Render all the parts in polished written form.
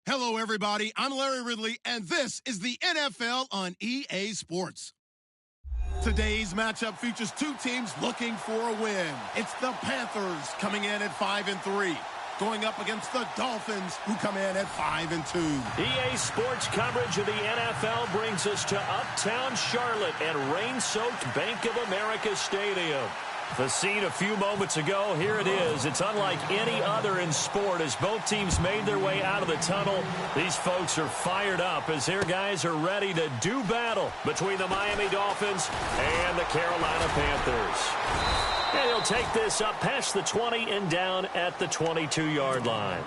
Hello, everybody. I'm Larry Ridley, and this is the NFL on EA Sports. Today's matchup features two teams looking for a win. It's the Panthers coming in at 5-3, going up against the Dolphins, who come in at 5-2. EA Sports coverage of the NFL brings us to uptown Charlotte at rain-soaked Bank of America Stadium. The scene a few moments ago, here it is. It's unlike any other in sport as both teams made their way out of the tunnel. These folks are fired up as their guys are ready to do battle between the Miami Dolphins and the Carolina Panthers. And he'll take this up past the 20 and down at the 22-yard line.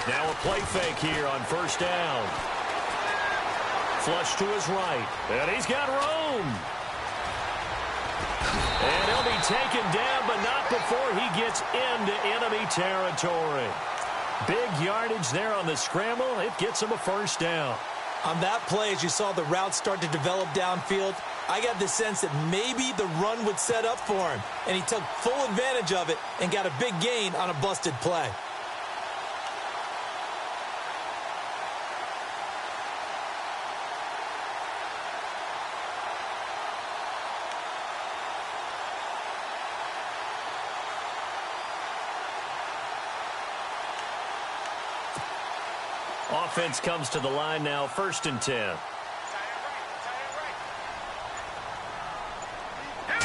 Now a play fake here on first down. Flush to his right. And he's got room. And he'll be taken down, but not before he gets into enemy territory. Big yardage there on the scramble. It gets him a first down. On that play, as you saw the route start to develop downfield, I got the sense that maybe the run would set up for him. And he took full advantage of it and got a big gain on a busted play. Offense comes to the line now, 1st and 10.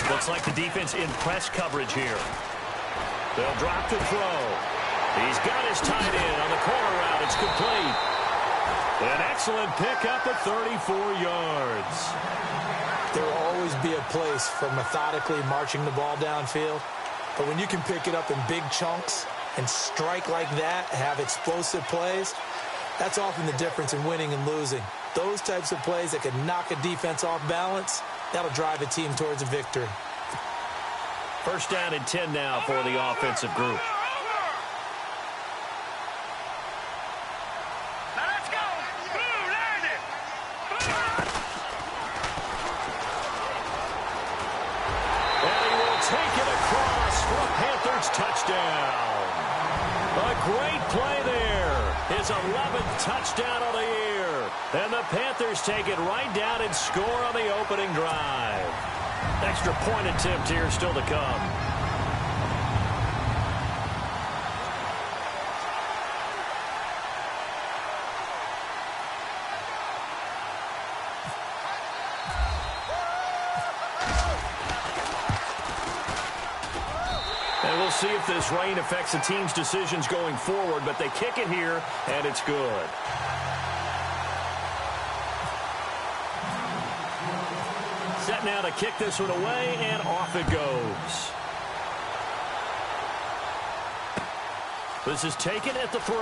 Looks like the defense in press coverage here. They'll drop to throw. He's got his tight end on the corner route. It's complete. An excellent pickup at 34 yards. There will always be a place for methodically marching the ball downfield. But when you can pick it up in big chunks and strike like that, have explosive plays, that's often the difference in winning and losing. Those types of plays that can knock a defense off balance, that'll drive a team towards a victory. 1st down and 10 now for the offensive group. Let's go! Land it! And he will take it across for a Panthers touchdown. A great play there. His 11th touchdown of the year. And the Panthers take it right down and score on the opening drive. Extra point attempt here still to come. And we'll see if this rain affects the team's decisions going forward, but they kick it here, and it's good. Set now to kick this one away, and off it goes. This is taken at the 3.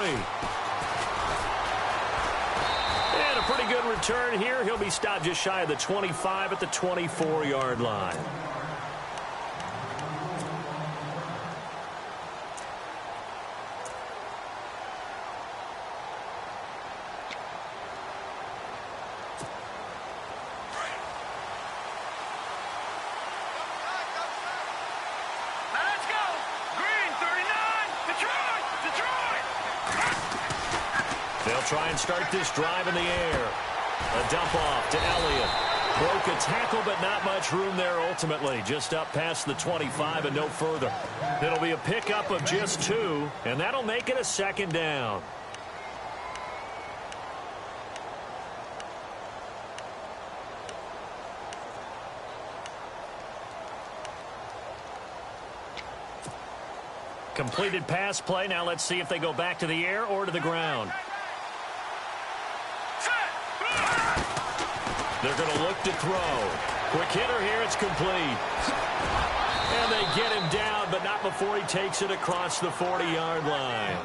And a pretty good return here. He'll be stopped just shy of the 25 at the 24-yard line. Try and start this drive in the air. A dump off to Elliott. Broke a tackle, but not much room there ultimately. Just up past the 25 and no further. It'll be a pickup of just 2, and that'll make it a 2nd down. Completed pass play. Now let's see if they go back to the air or to the ground. They're going to look to throw. Quick hitter here. It's complete. And they get him down, but not before he takes it across the 40-yard line.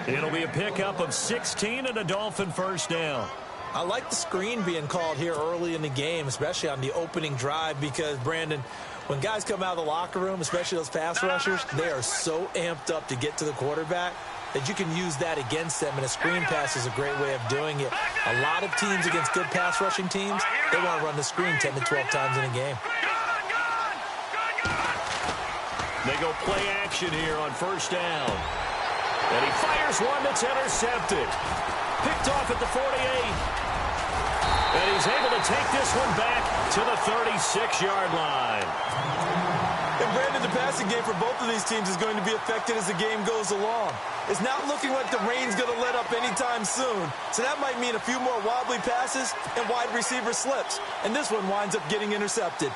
It'll be a pickup of 16 and a Dolphin 1st down. I like the screen being called here early in the game, especially on the opening drive, because, Brandon, When guys come out of the locker room, especially those pass rushers, they are so amped up to get to the quarterback that you can use that against them, and a screen pass is a great way of doing it. A lot of teams against good pass rushing teams, they want to run the screen 10 to 12 times in a game. They go play action here on first down. And he fires one that's intercepted. Picked off at the 48. And he's able to take this one back to the 36-yard line. And Brandon, the passing game for both of these teams is going to be affected as the game goes along. It's not looking like the rain's going to let up anytime soon. So that might mean a few more wobbly passes and wide receiver slips. And this one winds up getting intercepted.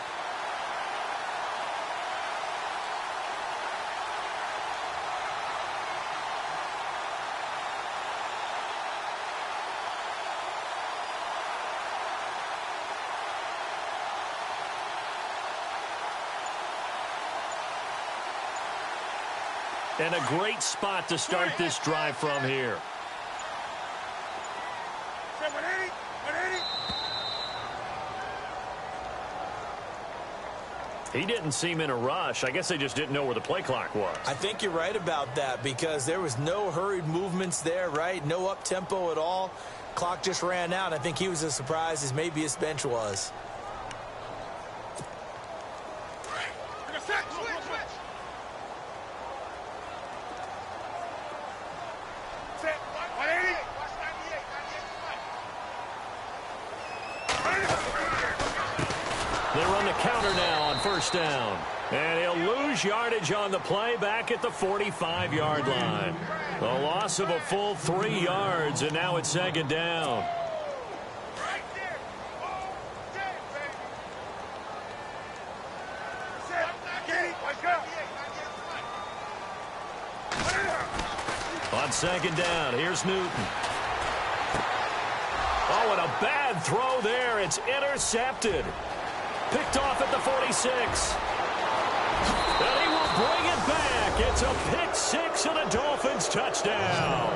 And a great spot to start this drive from here. He didn't seem in a rush. I guess they just didn't know where the play clock was. I think you're right about that because there was no hurried movements there, right? No up-tempo at all. Clock just ran out. I think he was as surprised as maybe his bench was. They run the counter now on first down. And he'll lose yardage on the play back at the 45-yard line. The loss of a full 3 yards, and now it's second down. On second down, here's Newton. Oh, and a bad throw there. It's intercepted. Picked off at the 46. And he will bring it back. It's a pick six and a Dolphins touchdown.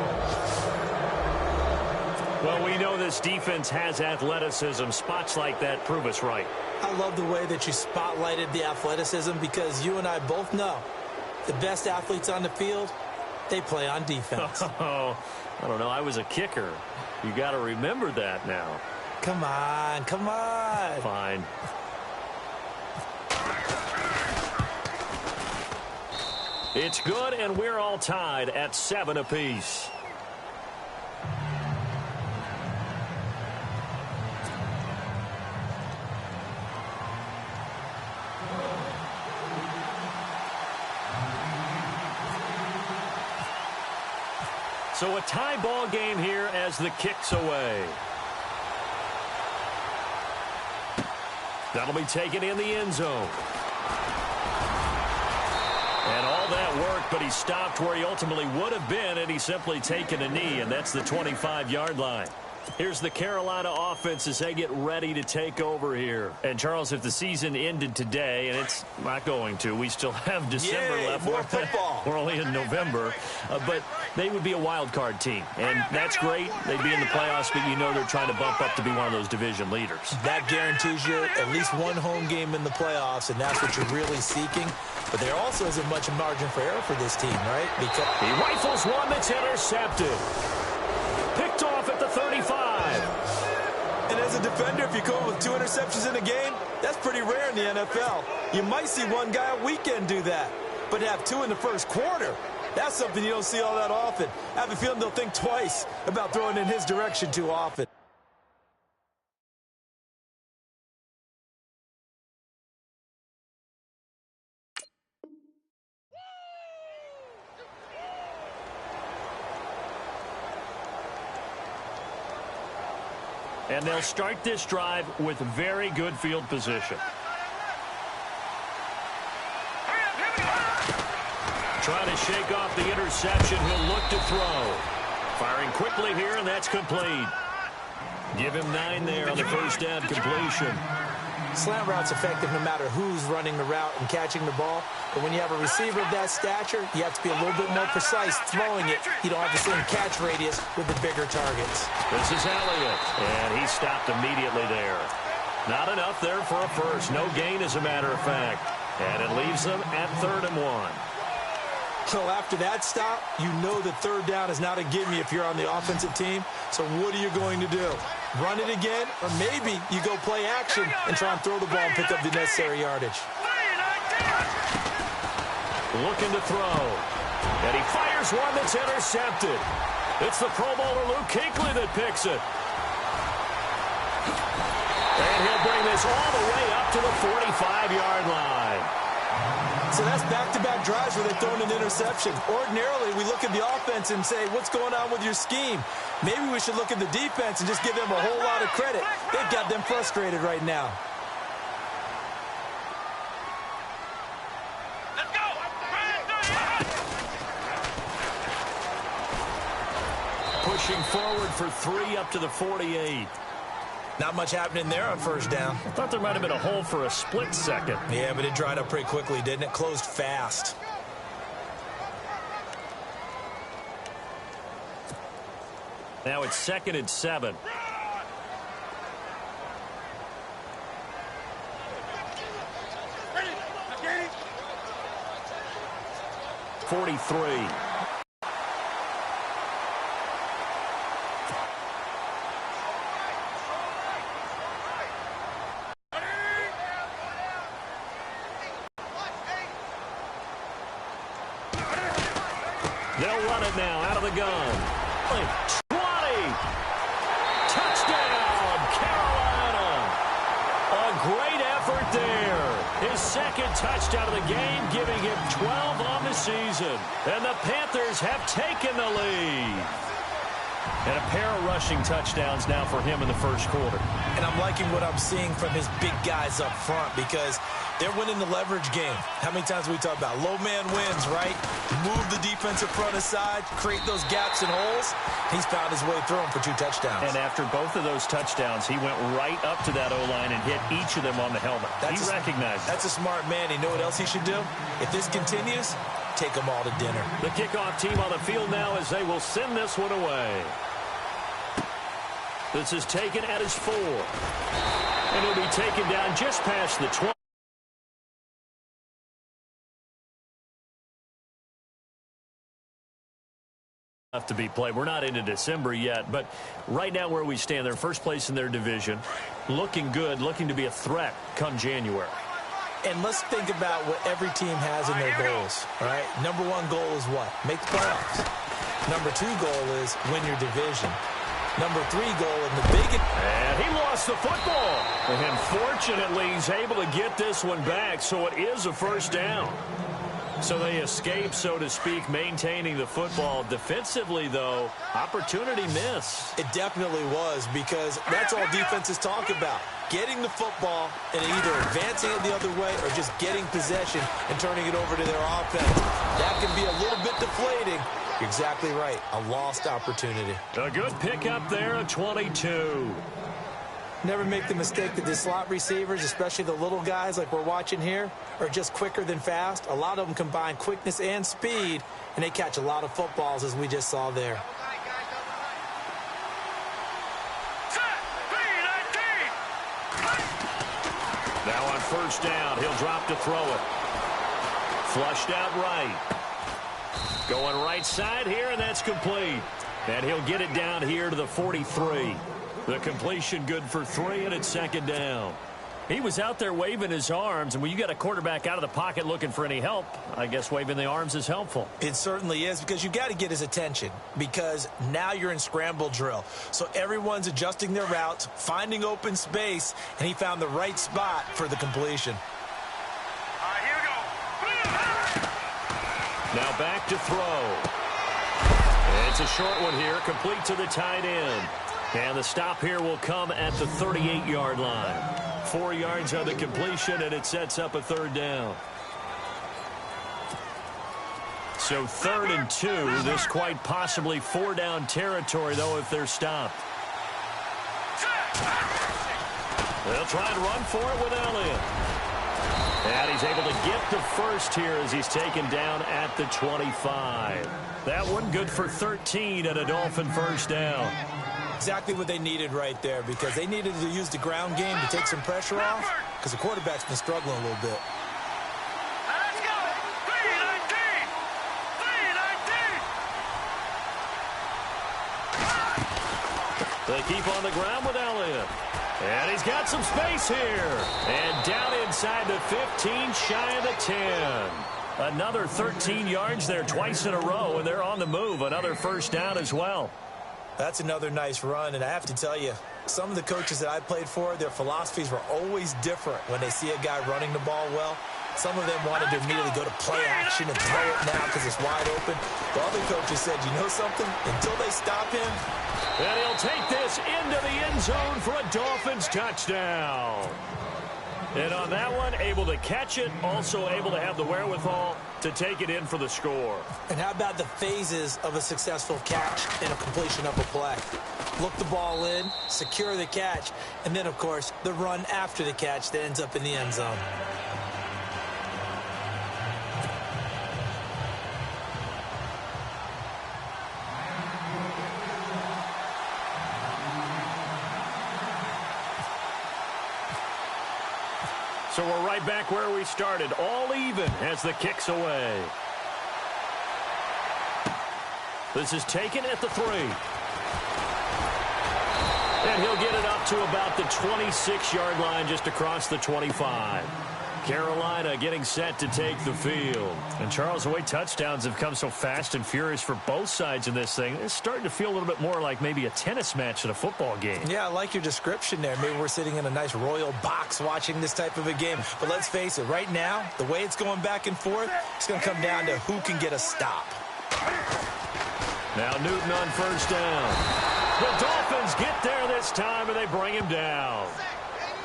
Well, we know this defense has athleticism. Spots like that prove us right. I love the way that you spotlighted the athleticism because you and I both know the best athletes on the field, they play on defense. Oh, I don't know. I was a kicker. You got to remember that now. Come on, come on. Fine. It's good, and we're all tied at 7 apiece. So a tie ball game here as the kick's away. That'll be taken in the end zone. And all that work, but he stopped where he ultimately would have been, and he's simply taken a knee, and that's the 25-yard line. Here's the Carolina offense as they get ready to take over here. And, Charles, if the season ended today, and it's not going to, we still have December left. More football. We're only in November. But they would be a wild card team. And that's great. They'd be in the playoffs, but you know they're trying to bump up to be one of those division leaders. That guarantees you at least one home game in the playoffs, and that's what you're really seeking. But there also isn't much margin for error for this team, right? Because he rifles one that's intercepted. Picked off at the 35. And as a defender, if you come with 2 interceptions in a game, that's pretty rare in the NFL. You might see one guy a weekend do that, but have 2 in the first quarter. That's something you don't see all that often. I have a feeling they'll think twice about throwing in his direction too often. And they'll start this drive with very good field position. Trying to shake off the interception. He'll look to throw. Firing quickly here, and that's complete. Give him 9 there on the first down completion. Slant route's effective no matter who's running the route and catching the ball. But when you have a receiver of that stature, you have to be a little bit more precise throwing it. You don't have the same catch radius with the bigger targets. This is Elliott, and he stopped immediately there. Not enough there for a first. No gain, as a matter of fact. And it leaves them at 3rd and 1. So after that stop, you know that 3rd down is not a gimme if you're on the offensive team. So what are you going to do? Run it again? Or maybe you go play action and try and throw the ball and pick up the necessary yardage. Looking to throw. And he fires one that's intercepted. It's the Pro Bowler Luke Kuechly that picks it. And he'll bring this all the way up to the 45-yard line. So that's back-to-back drives where they've thrown an interception. Ordinarily, we look at the offense and say, what's going on with your scheme? Maybe we should look at the defense and just give them a whole lot of credit. They've got them frustrated right now. Let's go. Pushing forward for 3 up to the 48. Not much happening there on 1st down. I thought there might have been a hole for a split second. Yeah, but it dried up pretty quickly, didn't it? Closed fast. Now it's 2nd and 7. Ready? 43. They'll run it now out of the gun. 20. Touchdown, Carolina. A great effort there. His 2nd touchdown of the game, giving him 12 on the season. And the Panthers have taken the lead. And a pair of rushing touchdowns now for him in the 1st quarter. And I'm liking what I'm seeing from his big guys up front because they're winning the leverage game. How many times have we talked about low man wins, right? Move the defensive front aside, create those gaps and holes. He's found his way through them for 2 touchdowns. And after both of those touchdowns, he went right up to that O-line and hit each of them on the helmet. He recognized it. That's a smart man. You know what else he should do? If this continues, take them all to dinner. The kickoff team on the field now as they will send this one away. This is taken at his 4. And it'll be taken down just past the 20. Left to be played. We're not into December yet, but right now where we stand, they're 1st place in their division. Looking good, looking to be a threat come January. And let's think about what every team has in their goals, all right? Number 1 goal is what? Make the playoffs. Number 2 goal is win your division. Number 3 goal in the big... And he lost the football. And fortunately, he's able to get this one back, so it is a 1st down. So they escape, so to speak, maintaining the football. Defensively, though, opportunity miss. It definitely was, because that's all defenses talk about. Getting the football and either advancing it the other way or just getting possession and turning it over to their offense. That can be a little bit deflating. You're exactly right. A lost opportunity. A good pickup there at 22. Never make the mistake that the slot receivers, especially the little guys like we're watching here, are just quicker than fast. A lot of them combine quickness and speed, and they catch a lot of footballs, as we just saw there. Now on 1st down, he'll drop to throw it. Flushed out right. Going right side here, and that's complete. And he'll get it down here to the 43. The completion good for 3, and it's 2nd down. He was out there waving his arms, and when you got a quarterback out of the pocket looking for any help, I guess waving the arms is helpful. It certainly is, because you've got to get his attention, because now you're in scramble drill. So everyone's adjusting their routes, finding open space, and he found the right spot for the completion. Here we go. Now back to throw. It's a short one here, complete to the tight end. And the stop here will come at the 38-yard line. 4 yards on the completion, and it sets up a 3rd down. So 3rd and 2. This quite possibly 4-down territory, though, if they're stopped. They'll try and run for it with Elliott. And he's able to get the first here as he's taken down at the 25. That one good for 13 and a Dolphin 1st down. Exactly what they needed right there, because they needed to use the ground game to take some pressure off, because the quarterback's been struggling a little bit. keep on the ground with Elliott. And he's got some space here. And down inside the 15, shy of the 10. Another 13 yards there twice in a row, and they're on the move. Another first down as well. That's another nice run, and I have to tell you, some of the coaches that I played for, their philosophies were always different when they see a guy running the ball well. Some of them wanted to immediately go to play action and throw it now because it's wide open. The other coaches said, you know something? Until they stop him. And he'll take this into the end zone for a Dolphins touchdown. And on that one, able to catch it, also able to have the wherewithal to take it in for the score. And how about the phases of a successful catch and a completion of a play? Look the ball in, secure the catch, and then, of course, the run after the catch that ends up in the end zone. So we're right back where we started, all even as the kick's away. This is taken at the 3. And he'll get it up to about the 26-yard line, just across the 25. Carolina getting set to take the field. And, Charles, the way touchdowns have come so fast and furious for both sides in this thing, it's starting to feel a little bit more like maybe a tennis match in a football game. Yeah, I like your description there. Maybe we're sitting in a nice royal box watching this type of a game. But let's face it, right now, the way it's going back and forth, it's going to come down to who can get a stop. Now Newton on first down. The Dolphins get there this time, and they bring him down.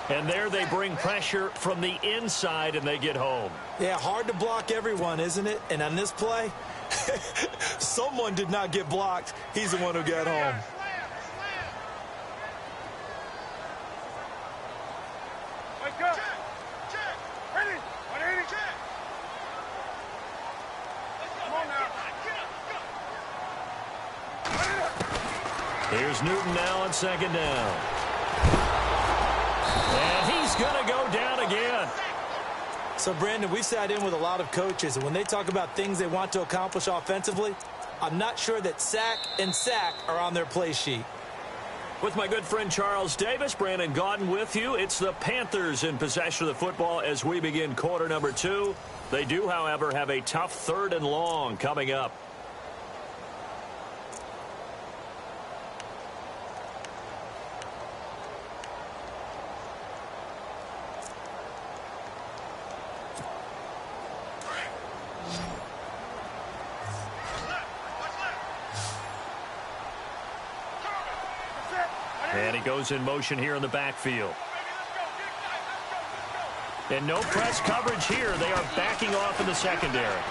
And there they bring pressure from the inside, and they get home. Yeah, hard to block everyone, isn't it? And on this play, someone did not get blocked. He's the one who got home. Wake up. Check. Ready. 180. Check. Come on now. Here's Newton now on second down. And he's going to go down again. So, Brandon, we've sat in with a lot of coaches, and when they talk about things they want to accomplish offensively, I'm not sure that sack and sack are on their play sheet. With my good friend Charles Davis, Brandon Gaudin with you. It's the Panthers in possession of the football as we begin quarter number 2. They do, however, have a tough 3rd and long coming up. And he goes in motion here in the backfield. And no press coverage here. They are backing off in the secondary.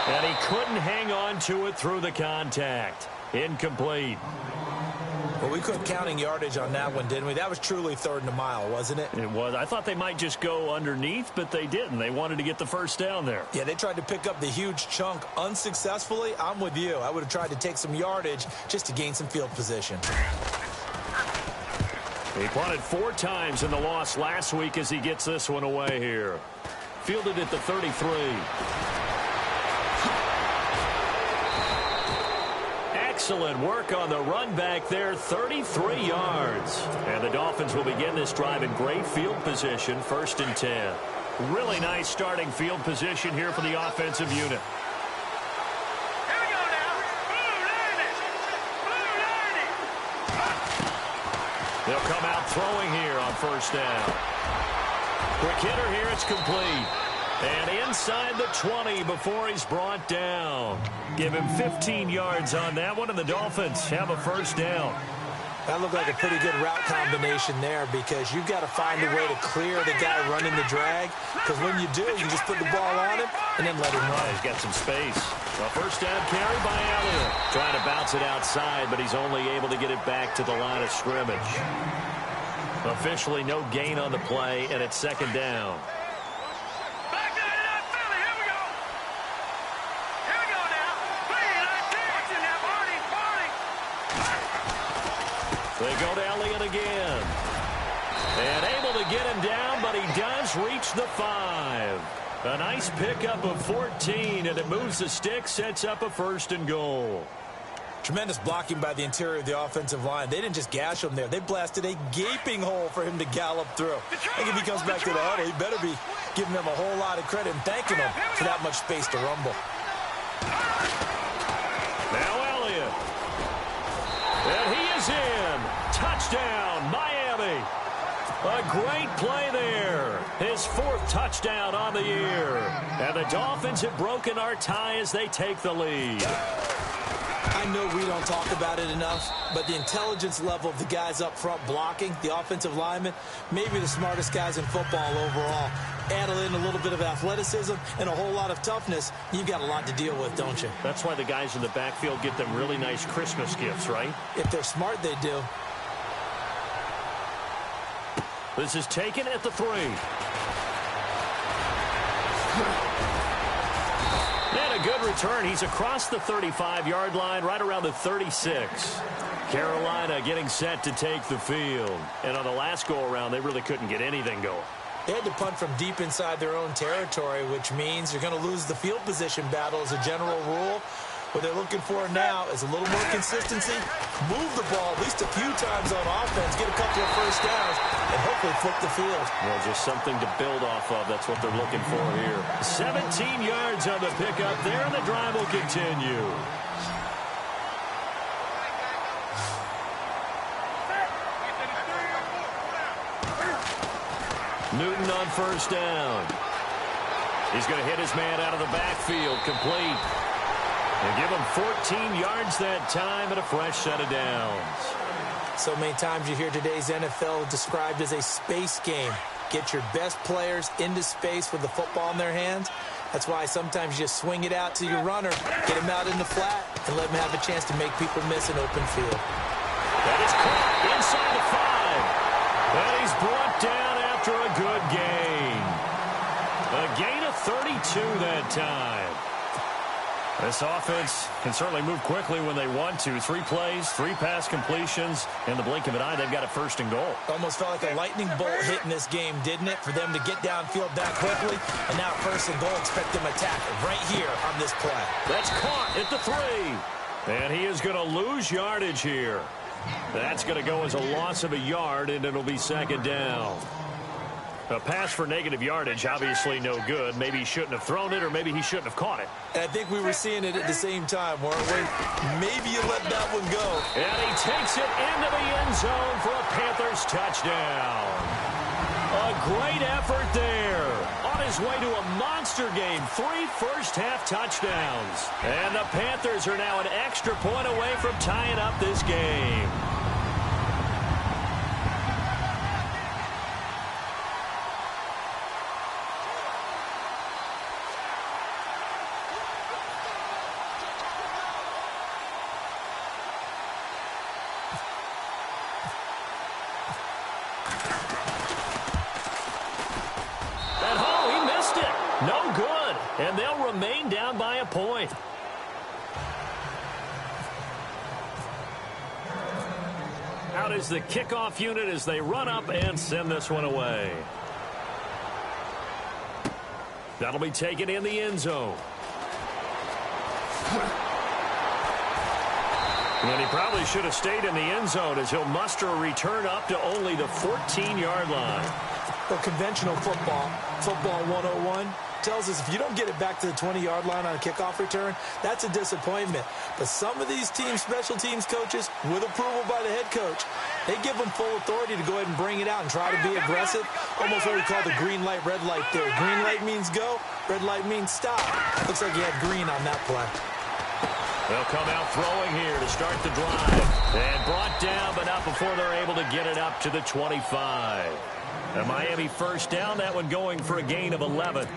And he couldn't hang on to it through the contact. Incomplete. Well, we quit counting yardage on that one, didn't we? That was truly 3rd and a mile, wasn't it? It was. I thought they might just go underneath, but they didn't. They wanted to get the first down there. Yeah, they tried to pick up the huge chunk unsuccessfully. I'm with you. I would have tried to take some yardage just to gain some field position. He punted 4 times in the loss last week as he gets this one away here. Fielded at the 33. Excellent work on the run back there, 33 yards. And the Dolphins will begin this drive in great field position, 1st and 10. Really nice starting field position here for the offensive unit. Here we go now. Blue 90. They'll come out throwing here on first down. Quick hitter here, it's complete. And inside the 20 before he's brought down. Give him 15 yards on that one, and the Dolphins have a first down. That looked like a pretty good route combination there because you've got to find a way to clear the guy running the drag. Because when you do, you just put the ball on him and then let him run. He's got some space. A first down carry by Elliott. Trying to bounce it outside, but he's only able to get it back to the line of scrimmage. Officially no gain on the play, and it's 2nd down. They go to Elliott again. And able to get him down, but he does reach the 5. A nice pickup of 14, and it moves the stick, sets up a 1st and goal. Tremendous blocking by the interior of the offensive line. They didn't just gash him there. They blasted a gaping hole for him to gallop through. I think if he comes back to the huddle, he better be giving them a whole lot of credit and thanking them for that much space to rumble. Now Elliott. And he is in. Touchdown, Miami. A great play there. His 4th touchdown on the year. And the Dolphins have broken our tie as they take the lead. I know we don't talk about it enough, but the intelligence level of the guys up front blocking, the offensive linemen, maybe the smartest guys in football overall. Add in a little bit of athleticism and a whole lot of toughness, you've got a lot to deal with, don't you? That's why the guys in the backfield get them really nice Christmas gifts, right? If they're smart, they do. This is taken at the 3. And a good return. He's across the 35-yard line, right around the 36. Carolina getting set to take the field. And on the last go-around, they really couldn't get anything going. They had to punt from deep inside their own territory, which means you're going to lose the field position battle as a general rule. What they're looking for now is a little more consistency, move the ball at least a few times on offense, get a couple of first downs, and hopefully flip the field. Well, just something to build off of. That's what they're looking for here. 17 yards on the pickup there, and the drive will continue. Newton on first down. He's going to hit his man out of the backfield, complete. And give him 14 yards that time and a fresh set of downs. So many times you hear today's NFL described as a space game. Get your best players into space with the football in their hands. That's why sometimes you just swing it out to your runner, get him out in the flat, and let him have a chance to make people miss an open field. That is caught inside the 5. And he's brought down after a good gain. A gain of 32 that time. This offense can certainly move quickly when they want to. 3 plays, 3 pass completions. In the blink of an eye, they've got a first and goal. Almost felt like a lightning bolt hit in this game, didn't it? For them to get downfield that quickly. And now first and goal, expect them attack right here on this play. That's caught at the 3. And he is going to lose yardage here. That's going to go as a loss of a yard, and it'll be second down. A pass for negative yardage, obviously no good. Maybe he shouldn't have thrown it, or maybe he shouldn't have caught it. And I think we were seeing it at the same time, weren't we? Maybe you let that one go. And he takes it into the end zone for a Panthers touchdown. A great effort there. On his way to a monster game, 3 first-half touchdowns. And the Panthers are now an extra point away from tying up this game. And they'll remain down by a point. Out is the kickoff unit as they run up and send this one away. That'll be taken in the end zone. And he probably should have stayed in the end zone as he'll muster a return up to only the 14-yard line. Well, conventional football 101, tells us if you don't get it back to the 20-yard line on a kickoff return, that's a disappointment. But some of these teams, special teams coaches, with approval by the head coach, they give them full authority to go ahead and bring it out and try to be aggressive. Almost what we call the green light, red light theory. Green light means go, red light means stop. Looks like he had green on that play. They'll come out throwing here to start the drive. And brought down, but not before they're able to get it up to the 25. A Miami first down, that one going for a gain of 11.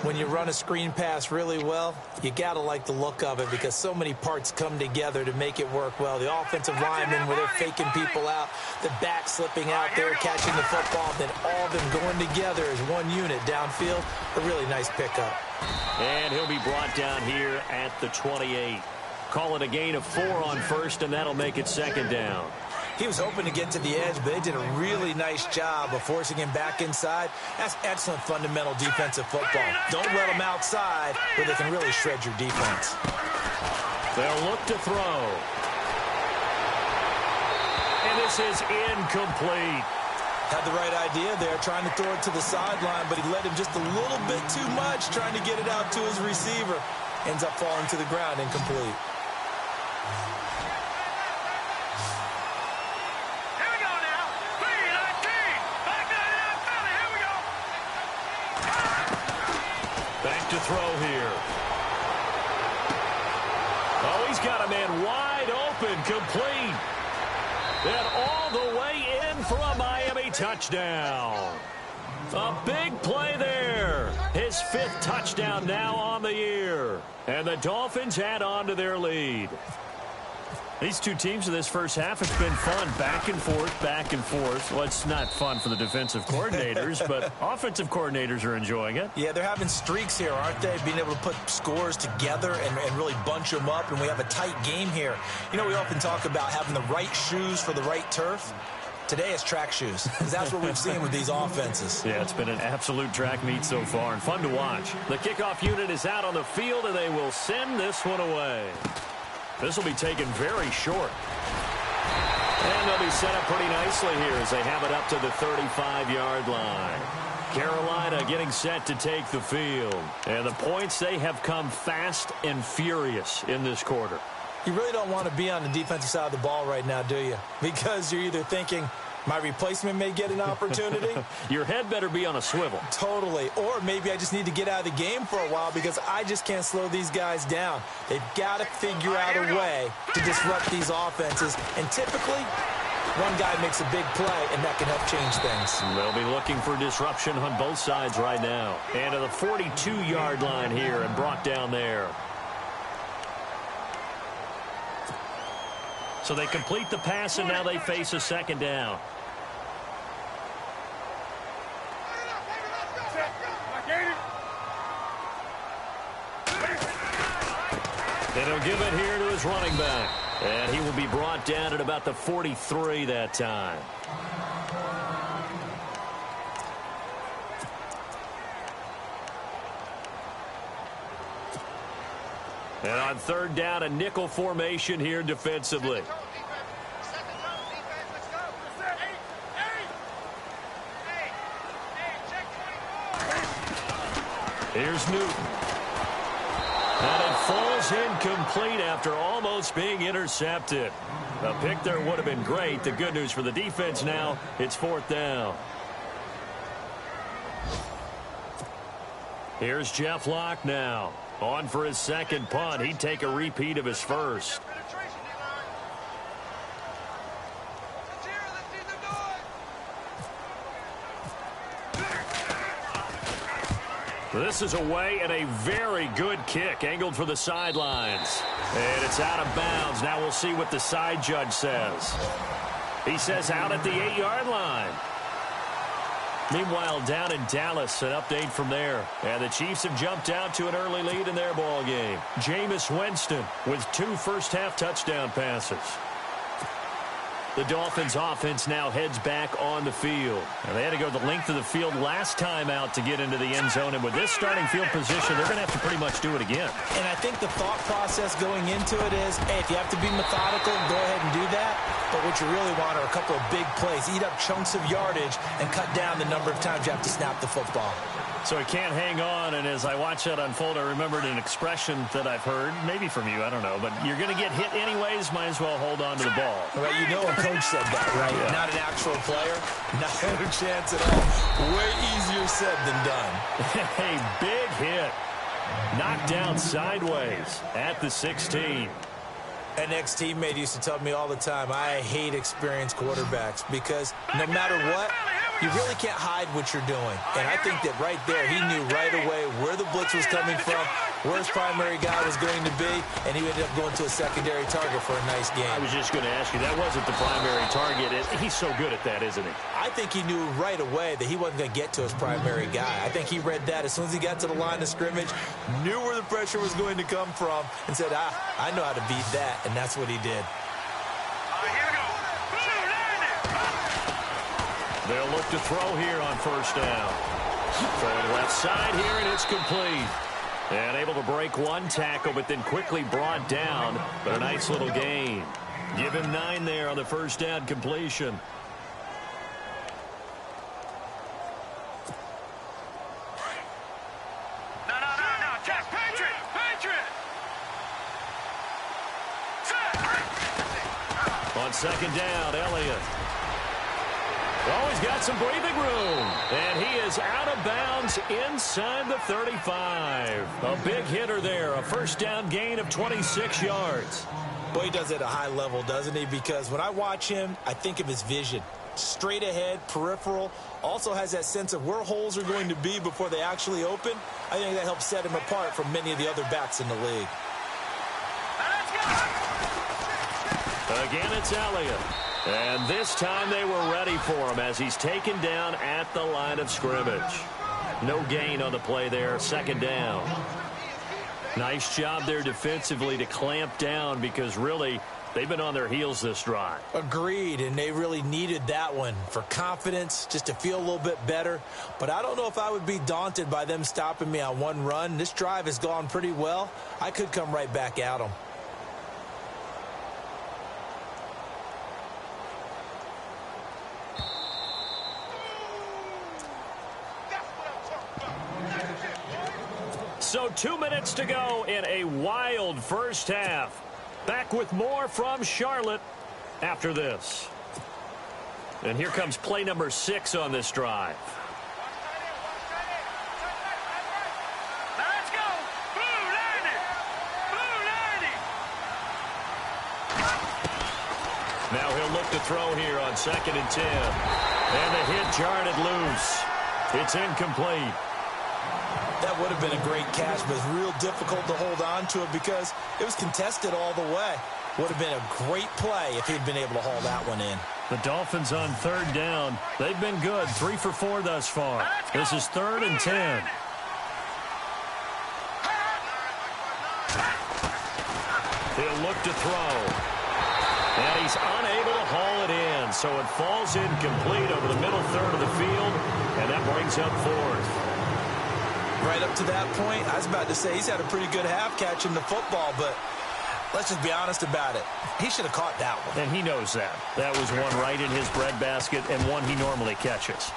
When you run a screen pass really well, you got to like the look of it because so many parts come together to make it work well. The offensive linemen where they're faking people out, the back slipping out there, catching the football, then all of them going together as one unit downfield. A really nice pickup. And he'll be brought down here at the 28. Call it a gain of 4 on first, and that'll make it second down. He was hoping to get to the edge, but they did a really nice job of forcing him back inside. That's excellent fundamental defensive football. Don't let him outside where they can really shred your defense. They'll look to throw. This is incomplete. Had the right idea there, trying to throw it to the sideline, but he led him just a little bit too much, trying to get it out to his receiver. Ends up falling to the ground, incomplete. Here we go now. 3-19. Back to the NFL. Here we go. Back to throw here. Oh, he's got a man wide open, complete. And all the way in for a Miami touchdown. A big play there. His 5th touchdown now on the year. And the Dolphins add on to their lead. These two teams in this first half, it's been fun. Back and forth, back and forth. Well, it's not fun for the defensive coordinators, but offensive coordinators are enjoying it. Yeah, they're having streaks here, aren't they? Being able to put scores together and really bunch them up, and we have a tight game here. You know, we often talk about having the right shoes for the right turf. Today it's track shoes, because that's what we've seen with these offenses. Yeah, it's been an absolute track meet so far, and fun to watch. The kickoff unit is out on the field, and they will send this one away. This will be taken very short. And they'll be set up pretty nicely here as they have it up to the 35-yard line. Carolina getting set to take the field. And the points, they have come fast and furious in this quarter. You really don't want to be on the defensive side of the ball right now, do you? Because you're either thinking, my replacement may get an opportunity. Your head better be on a swivel. Totally. Or maybe I just need to get out of the game for a while because I just can't slow these guys down. They've got to figure out a way to disrupt these offenses. And typically, one guy makes a big play, and that can help change things. They'll be looking for disruption on both sides right now. And to the 42-yard line here and brought down there. So they complete the pass, and now they face a second down. And he'll give it here to his running back. And he will be brought down at about the 43 that time. And on third down, a nickel formation here defensively. Here's Newton. And it falls incomplete after almost being intercepted. A pick there would have been great. The good news for the defense now, it's 4th down. Here's Jeff Locke now. On for his second punt. He'd take a repeat of his first. This is away and a very good kick angled for the sidelines. And it's out of bounds. Now we'll see what the side judge says. He says out at the 8-yard line. Meanwhile, down in Dallas, an update from there. And the Chiefs have jumped out to an early lead in their ball game. Jameis Winston with 2 first-half touchdown passes. The Dolphins offense now heads back on the field. And they had to go the length of the field last time out to get into the end zone. And with this starting field position, they're going to have to pretty much do it again. And I think the thought process going into it is, hey, if you have to be methodical, go ahead and do that. But what you really want are a couple of big plays. Eat up chunks of yardage and cut down the number of times you have to snap the football. So he can't hang on, and as I watch that unfold, I remembered an expression that I've heard, maybe from you, I don't know, but you're going to get hit anyways, might as well hold on to the ball. Well, you know a coach said that, right? Yeah. Not an actual player. Not a chance at all. Way easier said than done. A big hit. Knocked down sideways at the 16. An ex-teammate used to tell me all the time, I hate experienced quarterbacks because no matter what, you really can't hide what you're doing. And I think that right there, he knew right away where the blitz was coming from, where his primary guy was going to be, and he ended up going to a secondary target for a nice game. I was just going to ask you, that wasn't the primary target. He's so good at that, isn't he? I think he knew right away that he wasn't going to get to his primary guy. I think he read that as soon as he got to the line of scrimmage, knew where the pressure was going to come from, and said, I know how to beat that, and that's what he did. They'll look to throw here on first down. Throwing left side here, and it's complete. And able to break one tackle, but then quickly brought down. But a nice little gain. Give him 9 there on the first down completion. No. Check. Patriot. On second down, Elliott. Oh, he's got some breathing room. And he is out of bounds inside the 35. A big hitter there. A first down gain of 26 yards. Well, he does it at a high level, doesn't he? Because when I watch him, I think of his vision. Straight ahead, peripheral. Also has that sense of where holes are going to be before they actually open. I think that helps set him apart from many of the other backs in the league. Again, it's Elliott. And this time they were ready for him as he's taken down at the line of scrimmage. No gain on the play there, second down. Nice job there defensively to clamp down because really they've been on their heels this drive. Agreed, and they really needed that one for confidence, just to feel a little bit better. But I don't know if I would be daunted by them stopping me on one run. This drive has gone pretty well. I could come right back at them. So 2 minutes to go in a wild first half. Back with more from Charlotte after this. And here comes play number 6 on this drive. Let's go. Blue 90. Now he'll look to throw here on 2nd and 10. And the hit jarred it loose. It's incomplete. That would have been a great catch, but it's real difficult to hold on to it because it was contested all the way. Would have been a great play if he'd been able to haul that one in. The Dolphins on 3rd down. They've been good, 3 for 4 thus far. This is 3rd and 10. He'll look to throw. And he's unable to haul it in, so it falls incomplete over the middle third of the field, and that brings up 4th. Right up to that point, I was about to say he's had a pretty good half catching the football, but let's just be honest about it. He should have caught that one. And he knows that. That was one right in his breadbasket and one he normally catches.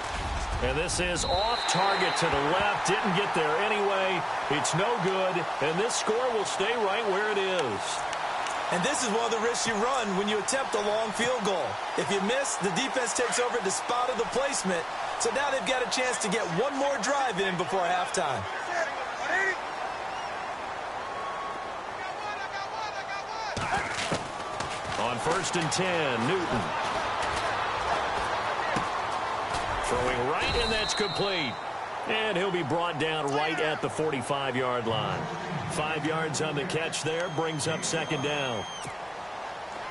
And this is off target to the left. Didn't get there anyway. It's no good, and this score will stay right where it is. And this is one of the risks you run when you attempt a long field goal. If you miss, the defense takes over the spot of the placement. So now they've got a chance to get one more drive in before halftime. On 1st and 10, Newton. Throwing right, and that's complete. And he'll be brought down right at the 45-yard line. 5 yards on the catch there, brings up 2nd down.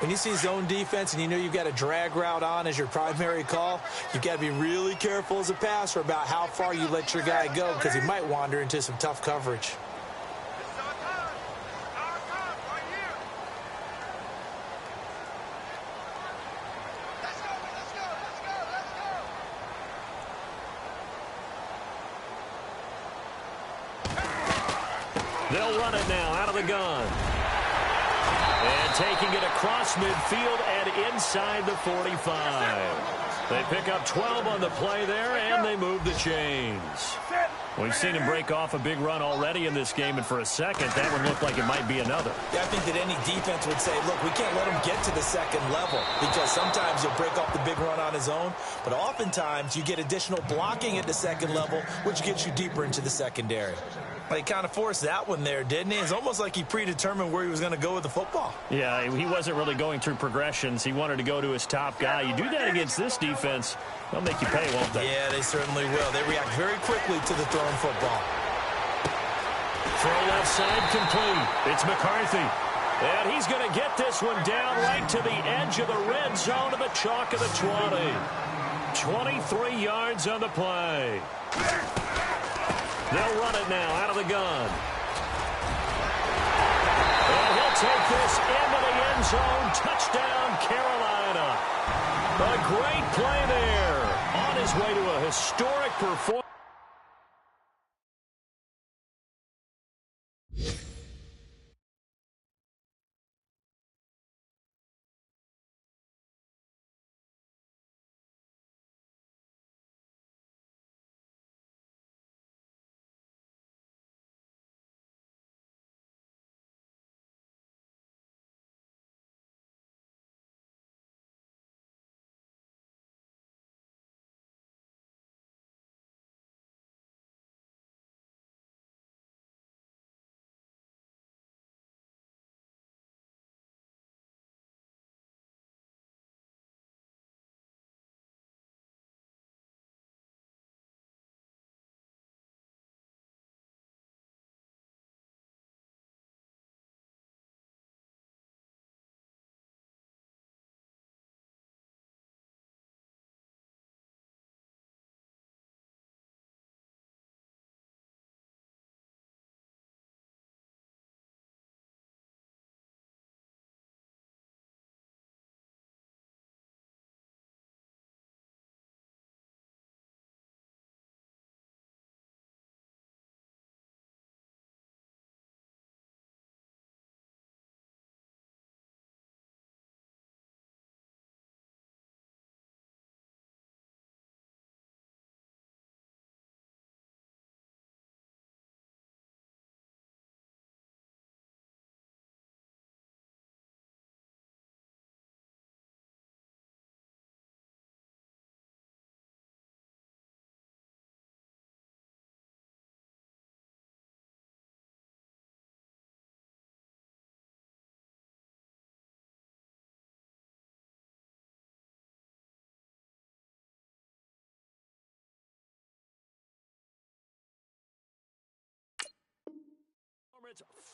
When you see zone defense and you know you've got a drag route on as your primary call, you've got to be really careful as a passer about how far you let your guy go because he might wander into some tough coverage. They'll run it now out of the gun. And taking it across midfield and inside the 45. They pick up 12 on the play there, and they move the chains. We've seen him break off a big run already in this game, and for a second, that one looked like it might be another. Yeah, I think that any defense would say, look, we can't let him get to the second level because sometimes he'll break off the big run on his own, but oftentimes you get additional blocking at the second level, which gets you deeper into the secondary. He kind of forced that one there, didn't he? It's almost like he predetermined where he was going to go with the football. Yeah, he wasn't really going through progressions. He wanted to go to his top guy. You do that against this defense, they'll make you pay, won't they? Yeah, they certainly will. They react very quickly to the thrown football. Throw left side complete. It's McCarthy. And he's going to get this one down right to the edge of the red zone of the chalk of the 20. 23 yards on the play. They'll run it now out of the gun. And he'll take this into the end zone. Touchdown, Carolina. A great play there. On his way to a historic performance.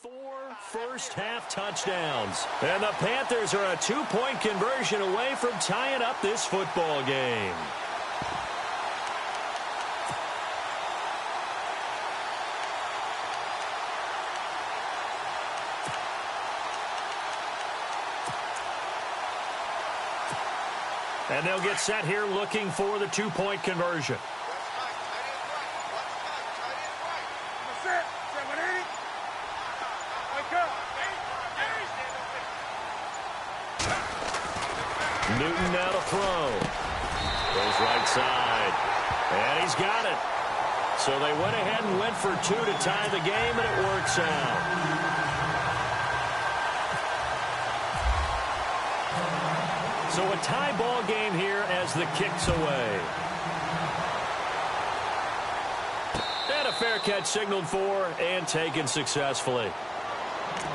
4 first-half touchdowns. And the Panthers are a 2-point conversion away from tying up this football game. And they'll get set here looking for the 2-point conversion. Newton now to throw. Goes right side. And he's got it. So they went ahead and went for 2 to tie the game, and it works out. So a tie ball game here as the kick's away. And a fair catch signaled for and taken successfully.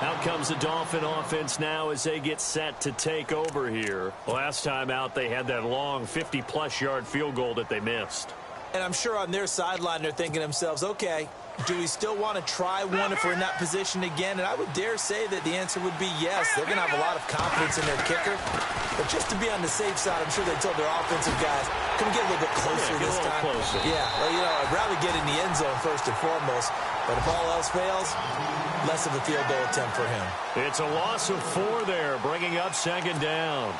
Out comes the Dolphin offense now as they get set to take over here. Last time out, they had that long 50-plus yard field goal that they missed. And I'm sure on their sideline they're thinking to themselves, okay, do we still want to try one if we're in that position again? And I would dare say that the answer would be yes. They're going to have a lot of confidence in their kicker. But just to be on the safe side, I'm sure they told their offensive guys, can we get a little bit closer this time? Closer. Yeah, well, you know, I'd rather get in the end zone first and foremost. But if all else fails, less of a field goal attempt for him. It's a loss of 4 there, bringing up second down.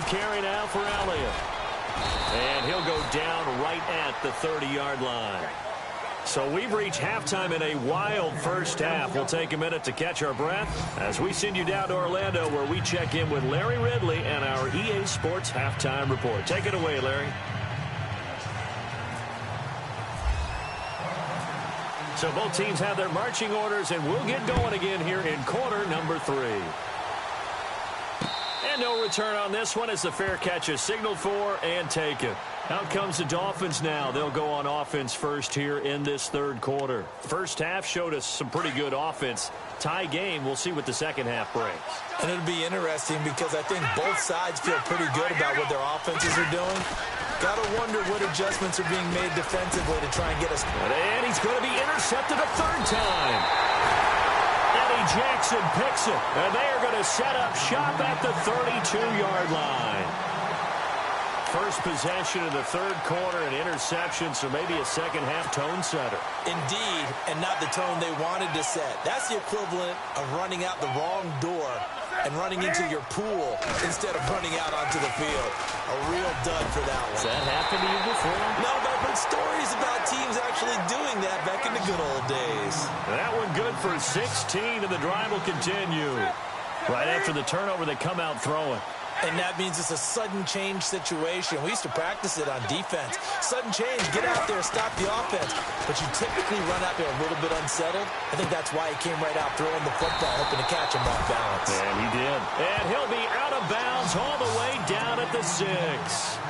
Carry now for Elliott. And he'll go down right at the 30-yard line. So we've reached halftime in a wild first half. We'll take a minute to catch our breath as we send you down to Orlando, where we check in with Larry Ridley and our EA Sports Halftime Report. Take it away, Larry. So both teams have their marching orders, and we'll get going again here in quarter number 3. And no return on this one as the fair catch is signaled for and taken. Out comes the Dolphins now. They'll go on offense first here in this third quarter. First half showed us some pretty good offense. Tie game, we'll see what the second half brings. And it'll be interesting because I think both sides feel pretty good about what their offenses are doing. Got to wonder what adjustments are being made defensively to try and get us. And he's going to be intercepted a third time. Eddie Jackson picks it, and they are going to set up shop at the 32-yard line. First possession of the third quarter, an interception, so maybe a second-half tone setter. Indeed, and not the tone they wanted to set. That's the equivalent of running out the wrong door and running into your pool instead of running out onto the field. A real dud for that one. Has that happened to you before? No, but I've heard stories about teams actually doing that back in the good old days. That one good for 16, and the drive will continue. Right after the turnover, they come out throwing. And that means it's a sudden change situation. We used to practice it on defense. Sudden change, get out there, stop the offense. But you typically run out there a little bit unsettled. I think that's why he came right out throwing the football, hoping to catch him off balance. And he did. And he'll be out of bounds all the way down at the 6.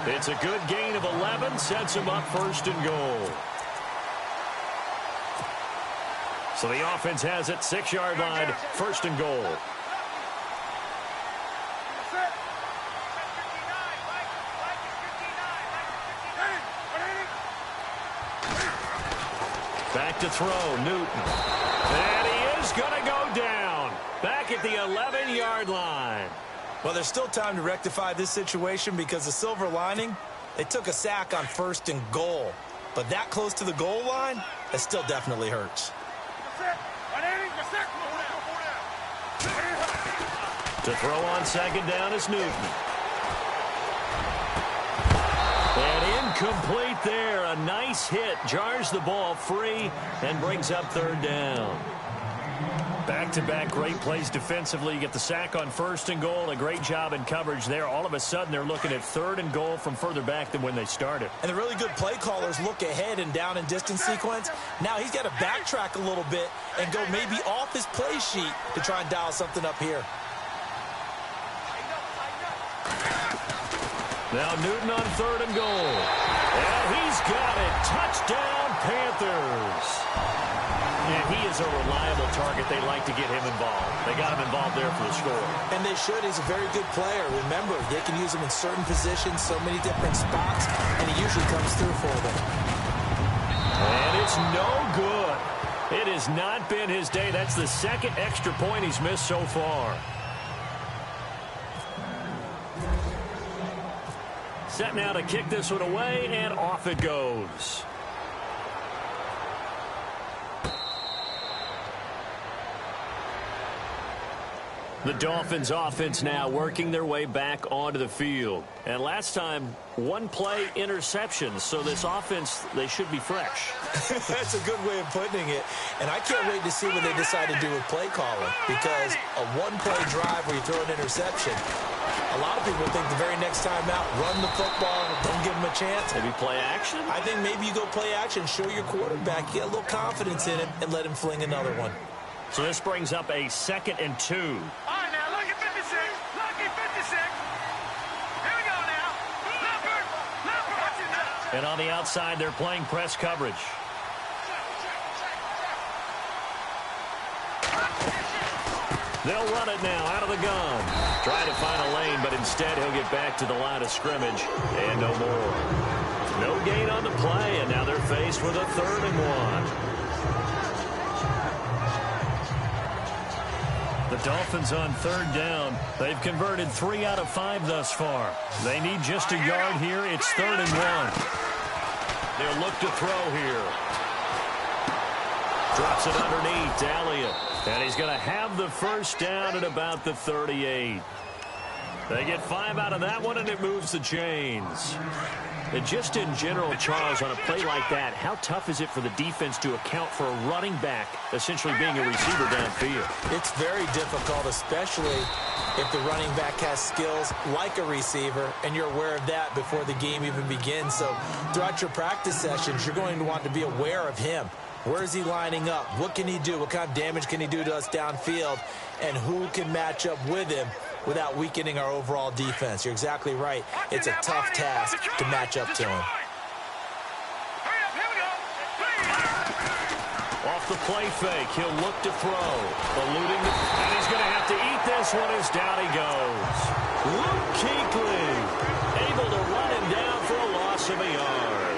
It's a good gain of 11, sets him up first and goal. So the offense has it, 6-yard line, first and goal. Back to throw, Newton. And he is going to go down. Back at the 11-yard line. Well, there's still time to rectify this situation because the silver lining, they took a sack on first and goal. But that close to the goal line, that still definitely hurts. To throw on second down is Newton. And incomplete there. A nice hit. Jars the ball free and brings up third down. Back-to-back great plays defensively. You get the sack on first and goal. A great job in coverage there. All of a sudden, they're looking at third and goal from further back than when they started. And the really good play callers look ahead and down and distance sequence. Now he's got to backtrack a little bit and go maybe off his play sheet to try and dial something up here. Now Newton on third and goal. And he's got it. Touchdown, Panthers. And he is a reliable target. They like to get him involved. They got him involved there for the score. And they should. He's a very good player. Remember, they can use him in certain positions, so many different spots, and he usually comes through for them. And it's no good. It has not been his day. That's the second extra point he's missed so far. Set now to kick this one away, and off it goes. The Dolphins offense now working their way back onto the field. And last time, one play interception. So this offense, they should be fresh. That's a good way of putting it. And I can't wait to see what they decide to do with play calling. Because a one-play drive where you throw an interception, a lot of people think the very next time out, run the football, don't give them a chance. Maybe play action? I think maybe you go play action, show your quarterback, get a little confidence in him, and let him fling another one. So this brings up a 2nd and 2. All right, now, lucky 56. Lucky 56. Here we go now. Leopard. And on the outside, they're playing press coverage. They'll run it now out of the gun. Try to find a lane, but instead he'll get back to the line of scrimmage. And no more. No gain on the play, and now they're faced with a 3rd and 1. The Dolphins on 3rd down. They've converted 3 out of 5 thus far. They need just a yard here. It's 3rd and 1. They'll look to throw here. Drops it underneath to Elliott. And he's going to have the first down at about the 38. They get 5 out of that one, and it moves the chains. And just in general, Charles, on a play like that, how tough is it for the defense to account for a running back essentially being a receiver downfield? It's very difficult, especially if the running back has skills like a receiver, and you're aware of that before the game even begins. So throughout your practice sessions, you're going to want to be aware of him. Where is he lining up? What can he do? What kind of damage can he do to us downfield? And who can match up with him without weakening our overall defense? You're exactly right. It's a tough task to match up to him. Off the play fake, he'll look to throw. Eluding, and he's going to have to eat this one as down he goes. Luke Kuechly able to run him down for a loss of a yard.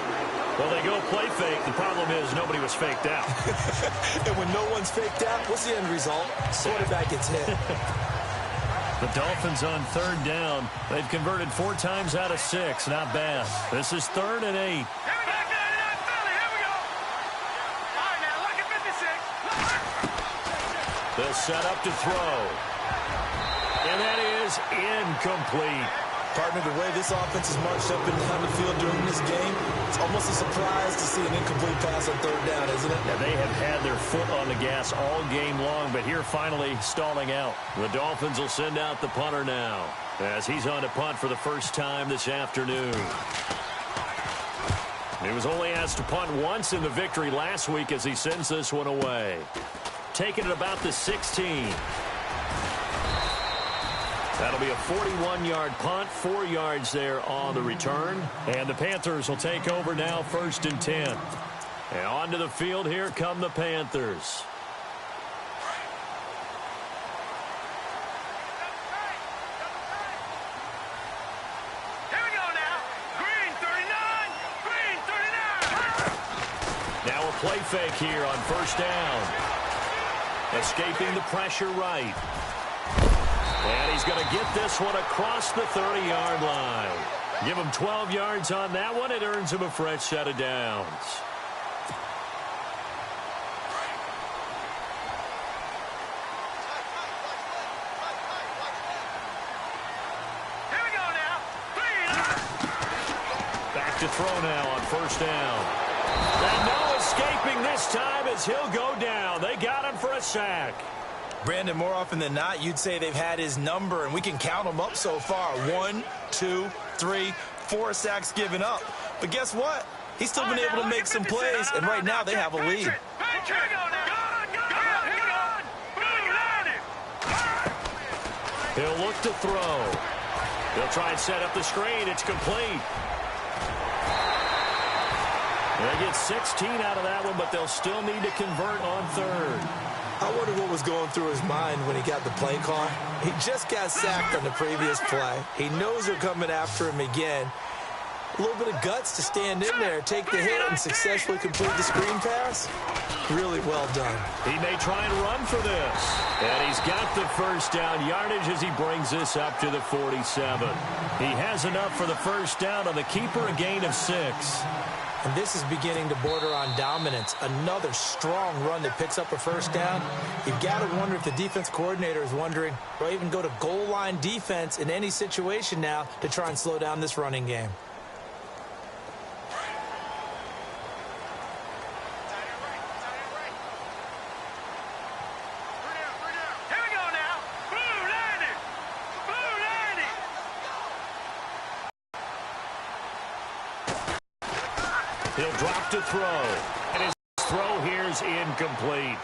Well, they go play fake. The problem is nobody was faked out. And when no one's faked out, what's the end result? Quarterback gets hit. The Dolphins on 3rd down. They've converted 4 times out of 6. Not bad. This is 3rd and 8. They'll set up to throw. And that is incomplete. Partner, the way this offense has marched up and down the field during this game, it's almost a surprise to see an incomplete pass on 3rd down, isn't it? Yeah, they have had their foot on the gas all game long, but here finally stalling out. The Dolphins will send out the punter now as he's on to punt for the first time this afternoon. He was only asked to punt once in the victory last week as he sends this one away. Taking it about the 16. That'll be a 41-yard punt, 4 yards there on the return. And the Panthers will take over now, 1st and 10. And onto the field, here come the Panthers. Here we go now. Green 39. Green 39. Now a play fake here on 1st down. Escaping the pressure right. And he's going to get this one across the 30-yard line. Give him 12 yards on that one. It earns him a fresh set of downs. Here we go now. Back to throw now on 1st down. And no escaping this time as he'll go down. They got him for a sack. Brandon, more often than not, you'd say they've had his number, and we can count them up so far. 1, 2, 3, 4 sacks given up. But guess what? He's still been able to make some plays, and right now they have a lead. He'll look to throw. He'll try and set up the screen. It's complete. They get 16 out of that one, but they'll still need to convert on third. I wonder what was going through his mind when he got the play call. He just got sacked on the previous play. He knows they're coming after him again. A little bit of guts to stand in there, take the hit, and successfully complete the screen pass. Really well done. He may try and run for this. And he's got the first down yardage as he brings this up to the 47. He has enough for the first down on the keeper, a gain of 6. And this is beginning to border on dominance. Another strong run that picks up a first down. You've got to wonder if the defense coordinator is wondering, do I even go to goal line defense in any situation now to try and slow down this running game? He'll drop to throw. And his throw here is incomplete.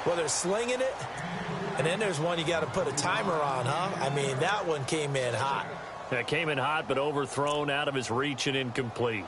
Well, they're slinging it. And then there's one you got to put a timer on, huh? I mean, that one came in hot. That came in hot, but overthrown, out of his reach, and incomplete.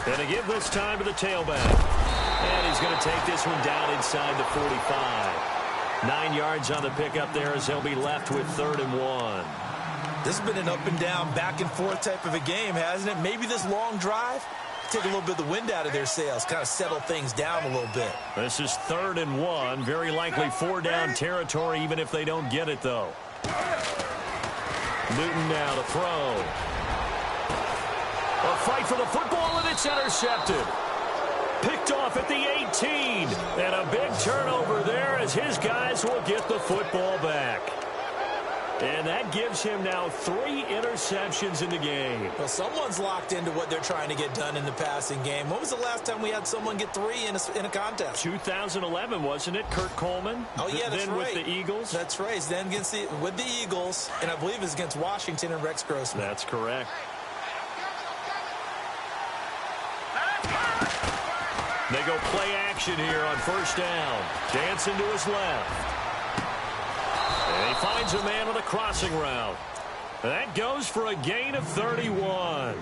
And to give this time to the tailback. And he's going to take this one down inside the 45. 9 yards on the pickup there as he'll be left with 3rd and 1. This has been an up and down, back and forth type of a game, hasn't it? Maybe this long drive, take a little bit of the wind out of their sails, kind of settle things down a little bit. This is 3rd and 1. Very likely 4-down territory, even if they don't get it, though. Newton now to throw. A fight for the football, and it's intercepted. Picked off at the 18. And a big turnover there as his guys will get the football back. And that gives him now 3 interceptions in the game. Well, someone's locked into what they're trying to get done in the passing game. When was the last time we had someone get 3 in a contest? 2011, wasn't it? Kurt Coleman? Oh, yeah, that's then right. With the Eagles? That's right. Then with the Eagles, and I believe it's against Washington and Rex Grossman. That's correct. They go play action here on 1st down. Dancing to his left. And he finds a man on a crossing route. That goes for a gain of 31.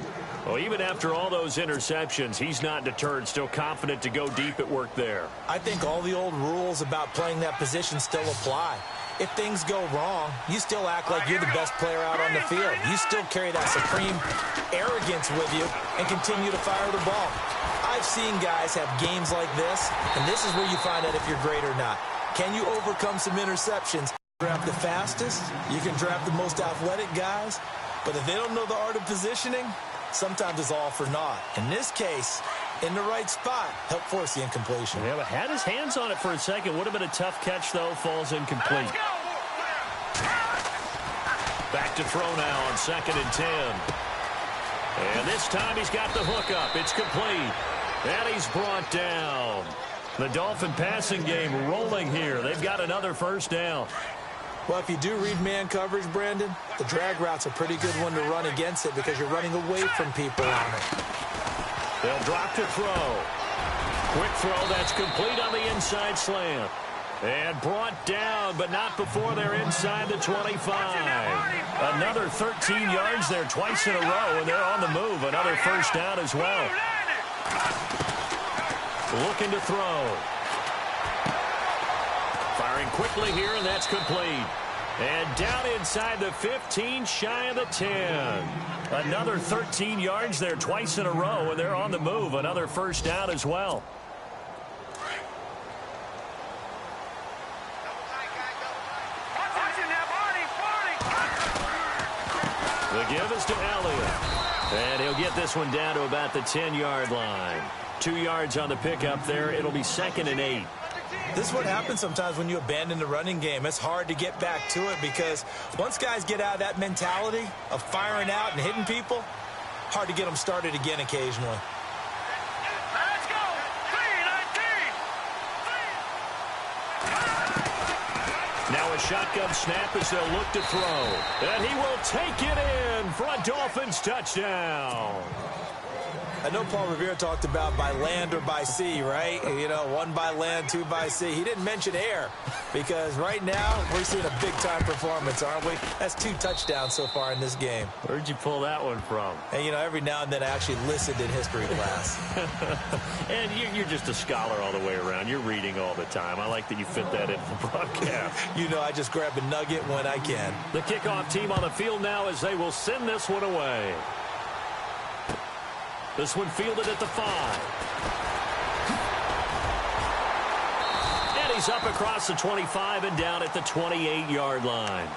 Well, even after all those interceptions, he's not deterred, still confident to go deep at work there. I think all the old rules about playing that position still apply. If things go wrong, you still act like you're the best player out on the field. You still carry that supreme arrogance with you and continue to fire the ball. I've seen guys have games like this, and this is where you find out if you're great or not. Can you overcome some interceptions? Draft the fastest, you can draft the most athletic guys, but if they don't know the art of positioning, sometimes it's all for naught. In this case, in the right spot, help force the incompletion. Yeah, but had his hands on it for a second. Would have been a tough catch, though. Falls incomplete. Back to throw now on 2nd and 10. And this time he's got the hook up. It's complete. And he's brought down. The Dolphin passing game rolling here. They've got another 1st down. Well, if you do read man coverage, Brandon, the drag route's a pretty good one to run against it because you're running away from people on it. They'll drop to throw. Quick throw that's complete on the inside slant. And brought down, but not before they're inside the 25. Another 13 yards there twice in a row, and they're on the move. Another 1st down as well. Looking to throw. Firing quickly here, and that's complete. And down inside the 15, shy of the 10. Another 13 yards there twice in a row, and they're on the move. Another 1st down as well. The give is to Elliott. And he'll get this one down to about the 10-yard line. 2 yards on the pickup there. It'll be 2nd and 8. This is what happens sometimes when you abandon the running game. It's hard to get back to it because once guys get out of that mentality of firing out and hitting people, hard to get them started again occasionally. Let's go. 3-19. Now a shotgun snap as they'll look to throw. And he will take it in for a Dolphins touchdown. I know Paul Revere talked about by land or by sea, right? You know, one by land, two by sea. He didn't mention air because right now we're seeing a big-time performance, aren't we? That's 2 touchdowns so far in this game. Where'd you pull that one from? And, you know, every now and then I actually listened in history class. And you're just a scholar all the way around. You're reading all the time. I like that you fit that into the broadcast. You know, I just grab a nugget when I can. The kickoff team on the field now as they will send this one away. This one fielded at the 5. And he's up across the 25 and down at the 28-yard line.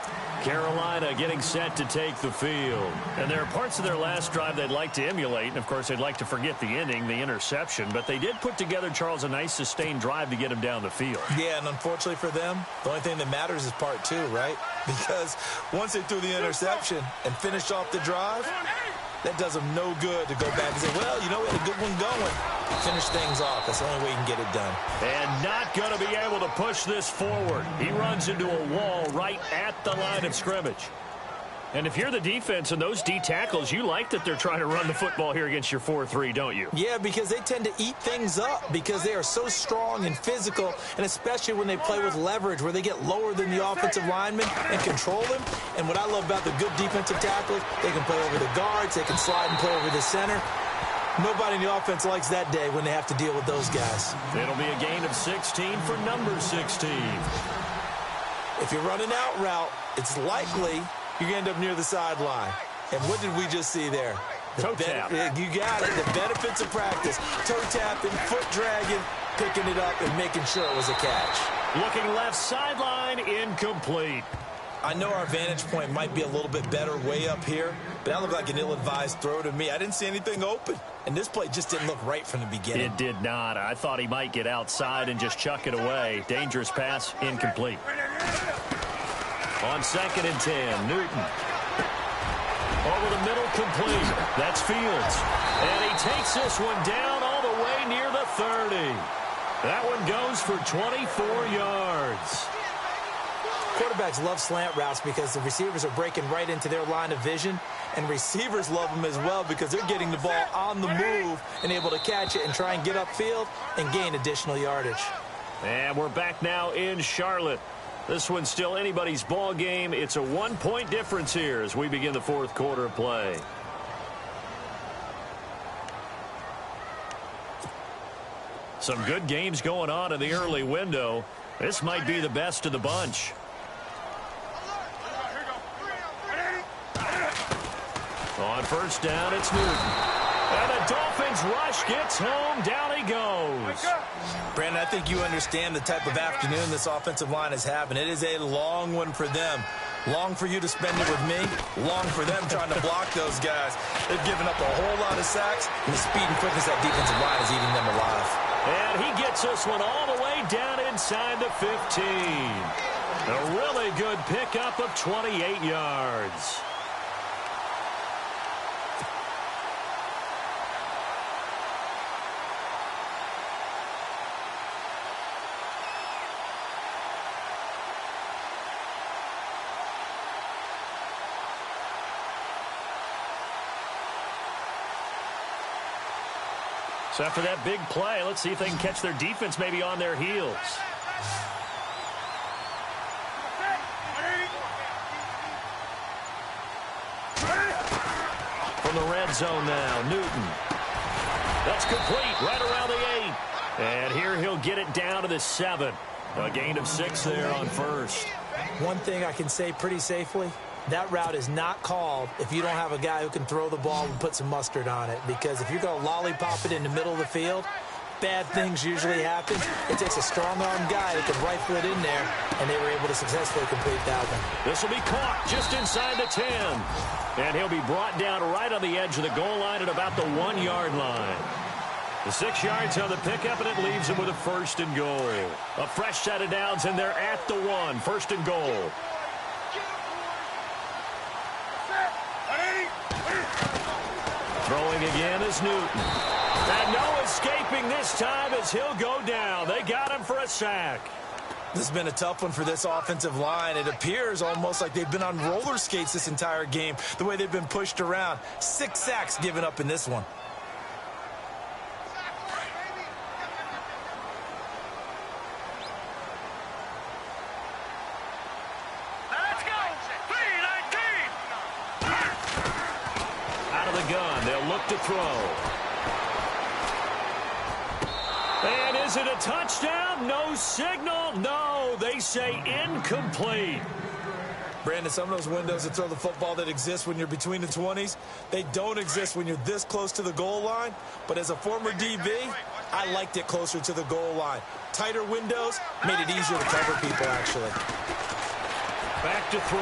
Carolina getting set to take the field. And there are parts of their last drive they'd like to emulate. And, of course, they'd like to forget the inning, the interception. But they did put together, Charles, a nice sustained drive to get him down the field. Yeah, and unfortunately for them, the only thing that matters is part 2, right? Because once they threw the interception and finished off the drive, that does them no good to go back and say, well, you know, we had a good one going. Finish things off. That's the only way you can get it done. And not going to be able to push this forward. He runs into a wall right at the line of scrimmage. And if you're the defense and those D tackles, you like that they're trying to run the football here against your 4-3, don't you? Yeah, because they tend to eat things up because they are so strong and physical, and especially when they play with leverage where they get lower than the offensive linemen and control them. And what I love about the good defensive tackles, they can play over the guards, they can slide and play over the center. Nobody in the offense likes that day when they have to deal with those guys. It'll be a gain of 16 for number 16. If you're running out route, it's likely you're going to end up near the sideline. And what did we just see there? Toe tap. You got it. The benefits of practice. Toe tapping, foot dragging, picking it up, and making sure it was a catch. Looking left sideline, incomplete. I know our vantage point might be a little bit better way up here, but that looked like an ill-advised throw to me. I didn't see anything open, and this play just didn't look right from the beginning. It did not. I thought he might get outside and just chuck it away. Dangerous pass, incomplete. On 2nd and 10, Newton. Over the middle, complete. That's Fields. And he takes this one down all the way near the 30. That one goes for 24 yards. Quarterbacks love slant routes because the receivers are breaking right into their line of vision, and receivers love them as well because they're getting the ball on the move and able to catch it and try and get upfield and gain additional yardage. And we're back now in Charlotte. This one's still anybody's ball game. It's a 1-point difference here as we begin the 4th quarter of play. Some good games going on in the early window. This might be the best of the bunch. On 1st down, it's Newton. And the Dolphins rush gets home. Down he goes. Brandon, I think you understand the type of afternoon this offensive line is having. It is a long one for them. Long for you to spend it with me. Long for them trying to block those guys. They've given up a whole lot of sacks, and the speed and quickness that defensive line is eating them alive. And he gets this one all the way down inside the 15. A really good pickup of 28 yards. So after that big play, let's see if they can catch their defense maybe on their heels. From the red zone now, Newton. That's complete right around the 8. And here he'll get it down to the 7. A gain of 6 there on 1st. One thing I can say pretty safely, that route is not called if you don't have a guy who can throw the ball and put some mustard on it. Because if you're going to lollipop it in the middle of the field, bad things usually happen. It takes a strong-arm guy who can rifle it in there, and they were able to successfully complete that one. This will be caught just inside the 10. And he'll be brought down right on the edge of the goal line at about the 1-yard line. The 6 yards on the pickup, and it leaves him with a 1st and goal. A fresh set of downs, and they're at the 1. 1st and goal. Throwing again is Newton. And no escaping this time as he'll go down. They got him for a sack. This has been a tough one for this offensive line. It appears almost like they've been on roller skates this entire game, the way they've been pushed around. 6 sacks given up in this one. Let's go. 3-19. Out of the gun, they'll look to throw. And is it a touchdown? No signal. No, they say incomplete. Brandon, some of those windows to throw the football that exist when you're between the 20s, they don't exist when you're this close to the goal line. But as a former DB, I liked it closer to the goal line. Tighter windows made it easier to cover people, actually. Back to throw.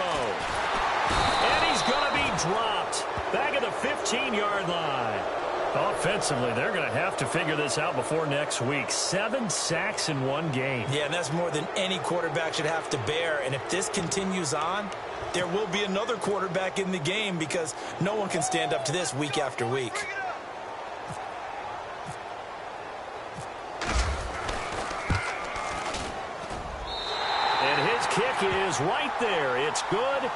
And he's going to be dropped. Back at the 15-yard line. Offensively, they're going to have to figure this out before next week. 7 sacks in one game. Yeah, and that's more than any quarterback should have to bear. And if this continues on, there will be another quarterback in the game because no one can stand up to this week after week. And his kick is right there. It's good.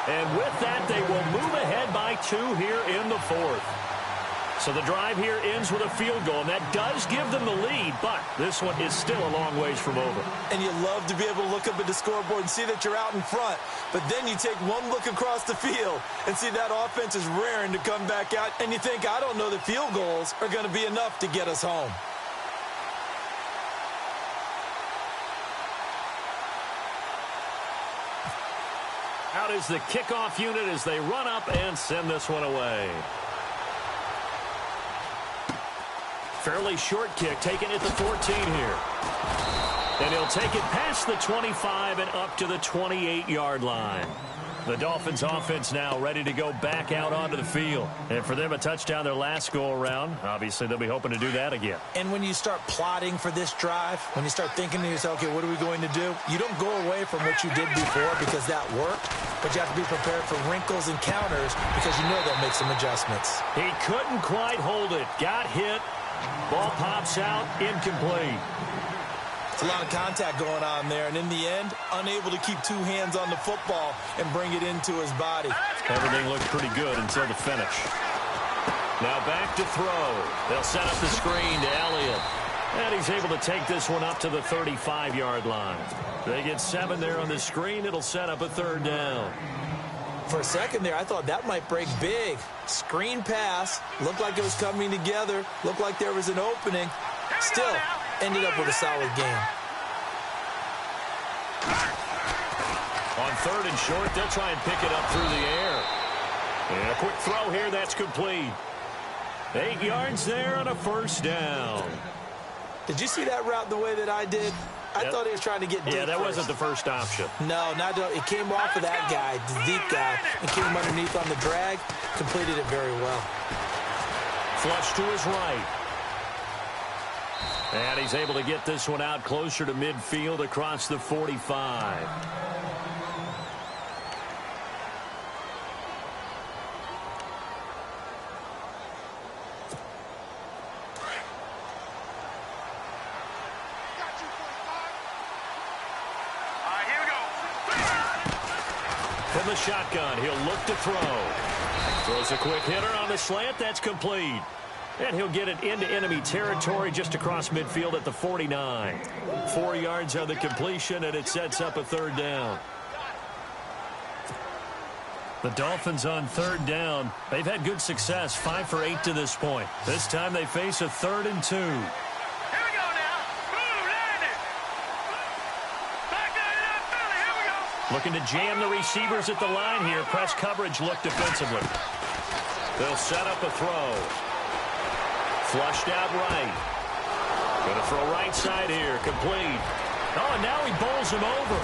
And with that, they will move ahead by 2 here in the 4th. So the drive here ends with a field goal, and that does give them the lead, but this one is still a long ways from over. And you love to be able to look up at the scoreboard and see that you're out in front, but then you take one look across the field and see that offense is raring to come back out, and you think, I don't know that field goals are going to be enough to get us home. Out is the kickoff unit as they run up and send this one away. Fairly short kick, taken at the 14 here. And he'll take it past the 25 and up to the 28-yard line. The Dolphins offense now ready to go back out onto the field. And for them, a touchdown their last go-around. Obviously, they'll be hoping to do that again. And when you start plotting for this drive, when you start thinking to yourself, okay, what are we going to do? You don't go away from what you did before because that worked, but you have to be prepared for wrinkles and counters because you know they'll make some adjustments. He couldn't quite hold it. Got hit. Ball pops out, incomplete. It's a lot of contact going on there, and in the end, unable to keep 2 hands on the football and bring it into his body. Everything looked pretty good until the finish. Now back to throw. They'll set up the screen to Elliott. And he's able to take this one up to the 35-yard line. They get 7 there on the screen. It'll set up a 3rd down. For a second there, I thought that might break big. Screen pass, looked like it was coming together, looked like there was an opening. Still, ended up with a solid game. On 3rd and short, they'll try and pick it up through the air. And a quick throw here, that's complete. 8 yards there on a 1st down. Did you see that route the way that I did? I thought he was trying to get deep. Yeah, that first. wasn't the first option. No, it came off of that guy, the deep guy, and came underneath on the drag. Completed it very well. Flush to his right. And he's able to get this one out closer to midfield across the 45. From the shotgun, he'll look to throw. Throws a quick hitter on the slant. That's complete. And he'll get it into enemy territory just across midfield at the 49. 4 yards on the completion, and it sets up a 3rd down. The Dolphins on 3rd down. They've had good success, 5 for 8 to this point. This time they face a 3rd and 2. Here we go now. Boom, landed. Back there in that belly. Here we go. Looking to jam the receivers at the line here. Press coverage look defensively. They'll set up a throw. Flushed out right. Going to throw right side here. Complete. Oh, and now he bowls him over.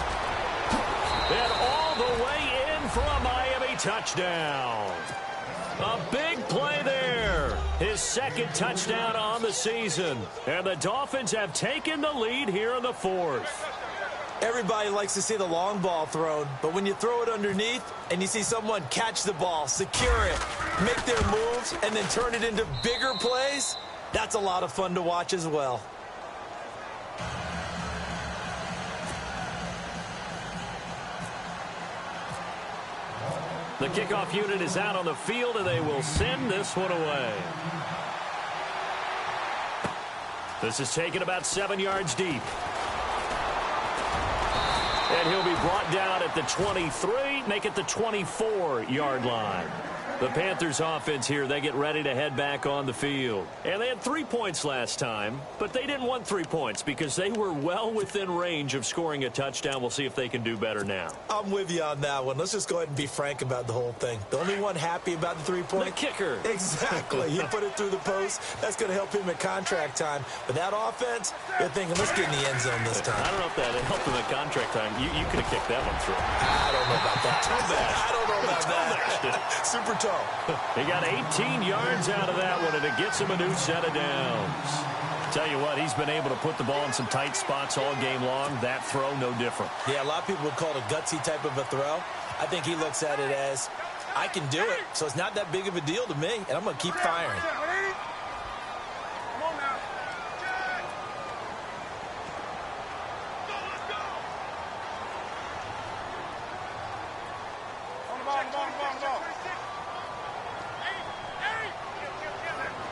And all the way in for a Miami touchdown. A big play there. His 2nd touchdown on the season. And the Dolphins have taken the lead here in the 4th. Everybody likes to see the long ball thrown, but when you throw it underneath and you see someone catch the ball, secure it, make their moves, and then turn it into bigger plays, that's a lot of fun to watch as well. The kickoff unit is out on the field, and they will send this one away. This is taken about 7 yards deep. And he'll be brought down at the 23, make it the 24-yard line. The Panthers offense here, they get ready to head back on the field. And they had 3 points last time, but they didn't want 3 points because they were well within range of scoring a touchdown. We'll see if they can do better now. I'm with you on that one. Let's just go ahead and be frank about the whole thing. The only one happy about the 3-point? The kicker. Exactly. He put it through the post. That's going to help him at contract time. But that offense, they're thinking, let's get in the end zone this time. I don't know if that helped him at contract time. You could have kicked that one through. I don't know about that. I don't know about that. Super tall. He got 18 yards out of that one, and it gets him a new set of downs. Tell you what, he's been able to put the ball in some tight spots all game long. That throw, no different. Yeah, a lot of people would call it a gutsy type of a throw. I think he looks at it as, I can do it, so it's not that big of a deal to me, and I'm going to keep firing.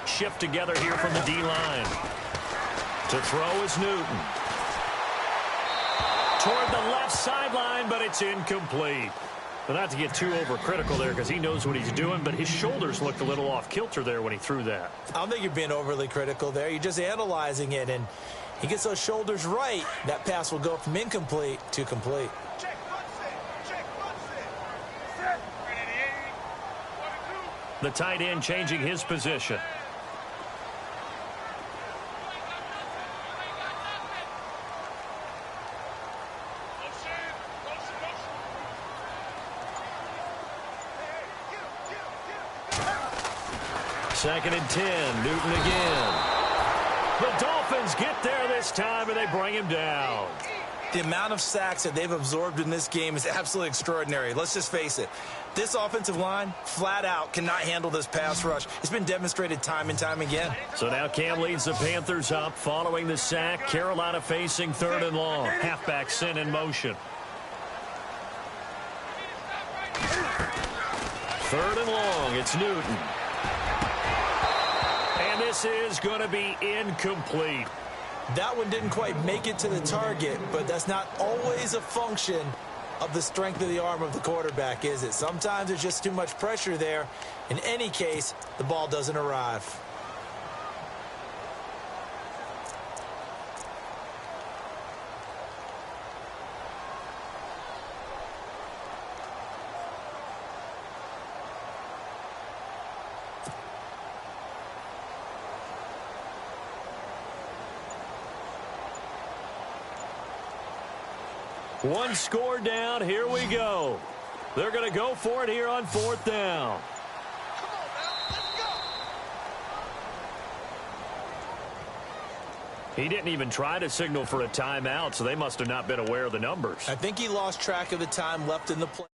Shift together here from the D-line. To throw is Newton. Toward the left sideline, but it's incomplete. But not to get too overcritical there because he knows what he's doing, but his shoulders looked a little off kilter there when he threw that. I don't think you're being overly critical there. You're just analyzing it, and he gets those shoulders right. That pass will go from incomplete to complete. The tight end changing his position. Second and 10, Newton again. The Dolphins get there this time, and they bring him down. The amount of sacks that they've absorbed in this game is absolutely extraordinary. Let's just face it. This offensive line, flat out, cannot handle this pass rush. It's been demonstrated time and time again. So now Cam leads the Panthers up following the sack. Carolina facing 3rd and long. Halfback sent in motion. 3rd and long, it's Newton. And this is going to be incomplete. That one didn't quite make it to the target, but that's not always a function of the strength of the arm of the quarterback, is it? Sometimes there's just too much pressure there. In any case, the ball doesn't arrive. One score down. Here we go. They're going to go for it here on 4th down. He didn't even try to signal for a timeout, so they must have not been aware of the numbers. I think he lost track of the time left in the play.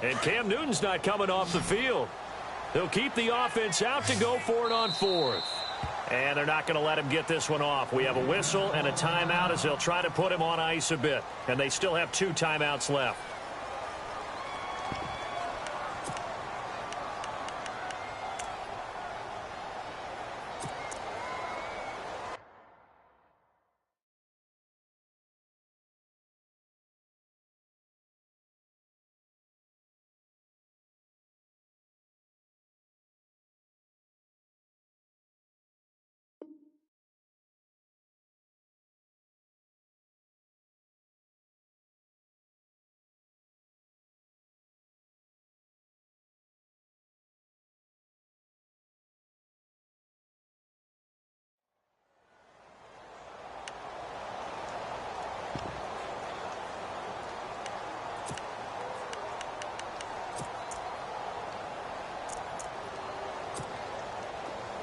And Cam Newton's not coming off the field. He'll keep the offense out to go for it on 4th. And they're not going to let him get this one off. We have a whistle and a timeout as they'll try to put him on ice a bit. And they still have 2 timeouts left.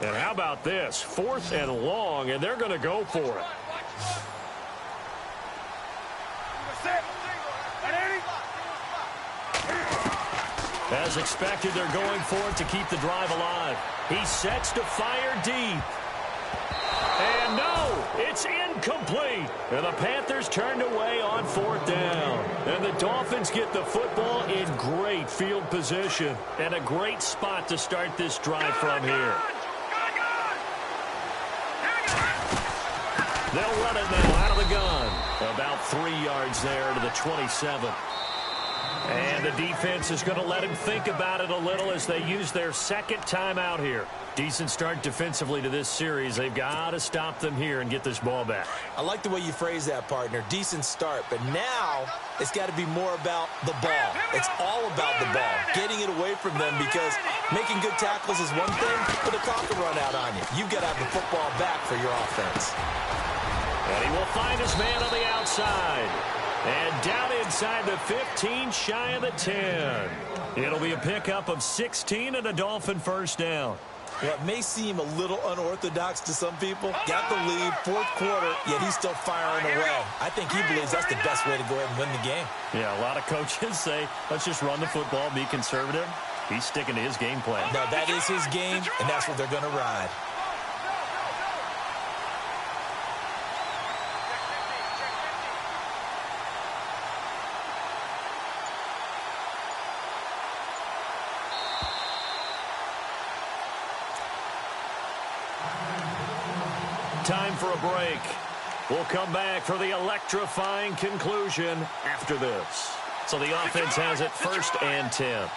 And how about this? 4th and long, and they're going to go for it. As expected, they're going for it to keep the drive alive. He sets to fire deep. And no, it's incomplete. And the Panthers turned away on 4th down. And the Dolphins get the football in great field position. And a great spot to start this drive from here. They'll run it now out of the gun. About 3 yards there to the 27. And the defense is going to let him think about it a little as they use their second timeout here. Decent start defensively to this series. They've got to stop them here and get this ball back. I like the way you phrase that, partner. Decent start. But now it's got to be more about the ball. It's all about the ball. Getting it away from them, because making good tackles is one thing, but a clock will run out on you. You've got to have the football back for your offense. And he will find his man on the outside. And down inside the 15, shy of the 10. It'll be a pickup of 16 and a Dolphin first down. Well, it may seem a little unorthodox to some people. Got the lead, 4th quarter, yet he's still firing away. I think he believes that's the best way to go ahead and win the game. Yeah, a lot of coaches say, let's just run the football, be conservative. He's sticking to his game plan. No, that is his game, and that's what they're going to ride. Time for a break. We'll come back for the electrifying conclusion after this. So the offense has it 1st and 10.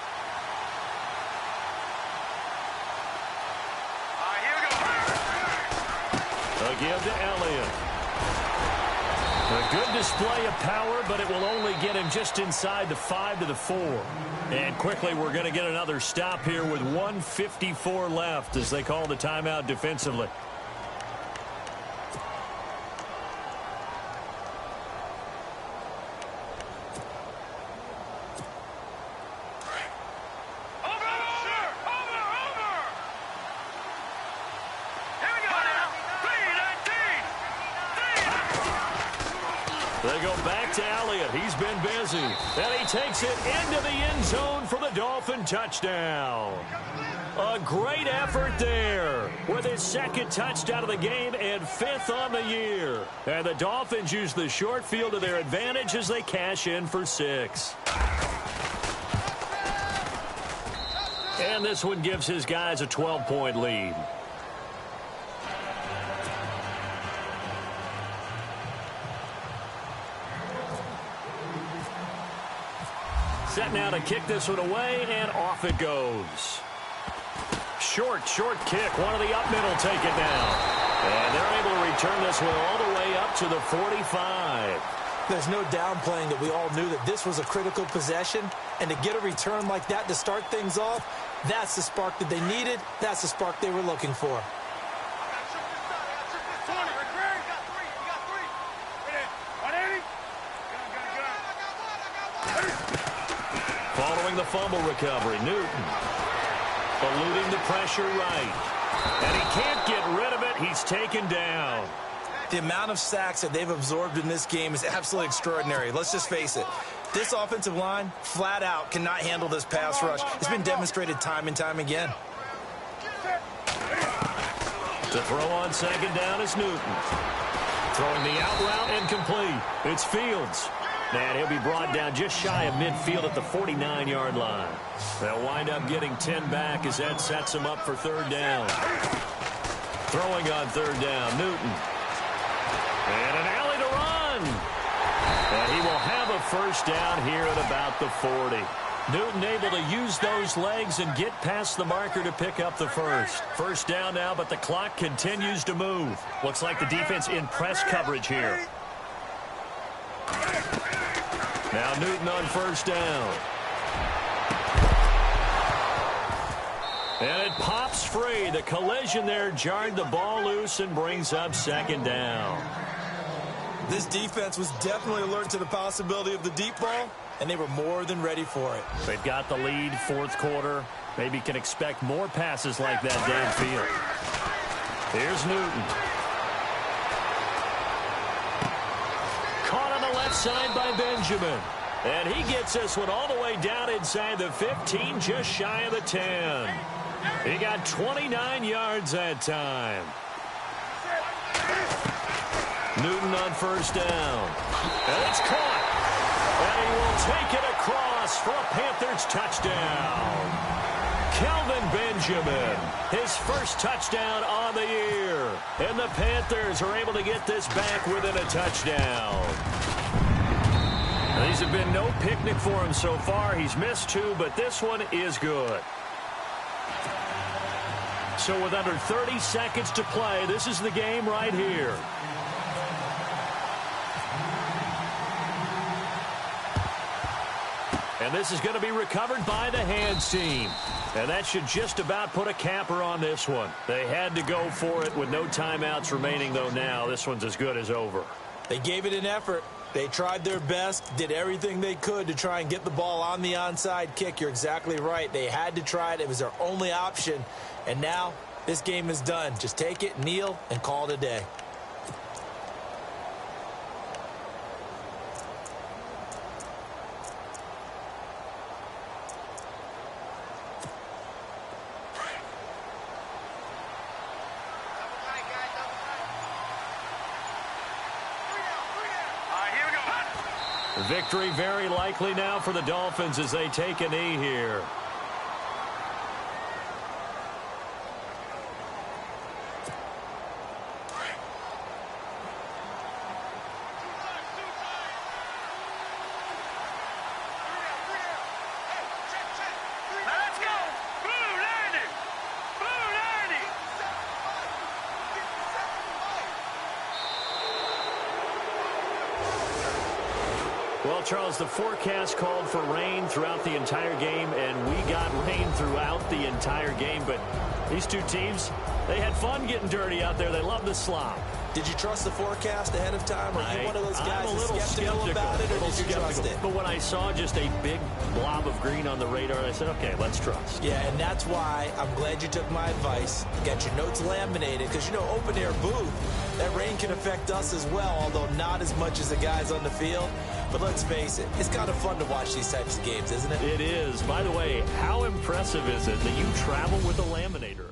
A give to Elliott. A good display of power, but it will only get him just inside the 5 to the 4. And quickly, we're going to get another stop here with 1:54 left as they call the timeout defensively. They go back to Elliott. He's been busy. And he takes it into the end zone for the Dolphin touchdown. A great effort there with his 2nd touchdown of the game and 5th on the year. And the Dolphins use the short field to their advantage as they cash in for 6. And this one gives his guys a 12-point lead. Set now to kick this one away, and off it goes. Short kick. One of the up middle take it down. And they're able to return this one all the way up to the 45. There's no downplaying that we all knew that this was a critical possession. And to get a return like that to start things off, that's the spark that they needed. That's the spark they were looking for. Following the fumble recovery, Newton eluding the pressure right. And he can't get rid of it. He's taken down. The amount of sacks that they've absorbed in this game is absolutely extraordinary. Let's just face it. This offensive line, flat out, cannot handle this pass rush. It's been demonstrated time and time again. To throw on 2nd down is Newton. Throwing the out route and complete. It's Fields. And he'll be brought down just shy of midfield at the 49-yard line. They'll wind up getting 10 back as that sets them up for 3rd down. Throwing on 3rd down, Newton. And an alley to run. And he will have a 1st down here at about the 40. Newton able to use those legs and get past the marker to pick up the 1st. 1st down now, but the clock continues to move. Looks like the defense in press coverage here. Now Newton on 1st down. And it pops free. The collision there jarred the ball loose and brings up 2nd down. This defense was definitely alert to the possibility of the deep ball, and they were more than ready for it. They've got the lead, 4th quarter. Maybe can expect more passes like that downfield. Here's Newton. Caught on the left side by Benjamin. And he gets this one all the way down inside the 15, just shy of the 10. He got 29 yards that time. Newton on first down. And it's caught. And he will take it across for a Panthers touchdown. Kelvin Benjamin, his first touchdown on the year. And the Panthers are able to get this back within a touchdown. These have been no picnic for him so far. He's missed 2, but this one is good. So with under 30 seconds to play, this is the game right here. And this is going to be recovered by the hands team. And that should just about put a capper on this one. They had to go for it with no timeouts remaining, though now this one's as good as over. They gave it an effort. They tried their best, did everything they could to try and get the ball on the onside kick. You're exactly right. They had to try it. It was their only option. And now this game is done. Just take it, kneel, and call it a day. Victory very likely now for the Dolphins as they take a knee here. Let's go. Blue 90. Blue 90. Well, Charles, the forecast called for rain throughout the entire game, and we got rain throughout the entire game. But these two teams, they had fun getting dirty out there. They love the slop. Did you trust the forecast ahead of time? Or are you one of those guys I'm a little that's skeptical about it, or did you trust it? But when I saw just a big blob of green on the radar, I said, okay, let's trust. Yeah, and that's why I'm glad you took my advice. Get your notes laminated, because, you know, open-air booth, that rain can affect us as well, although not as much as the guys on the field. But let's face it, it's kind of fun to watch these types of games, isn't it? It is. By the way, how impressive is it that you travel with a laminator?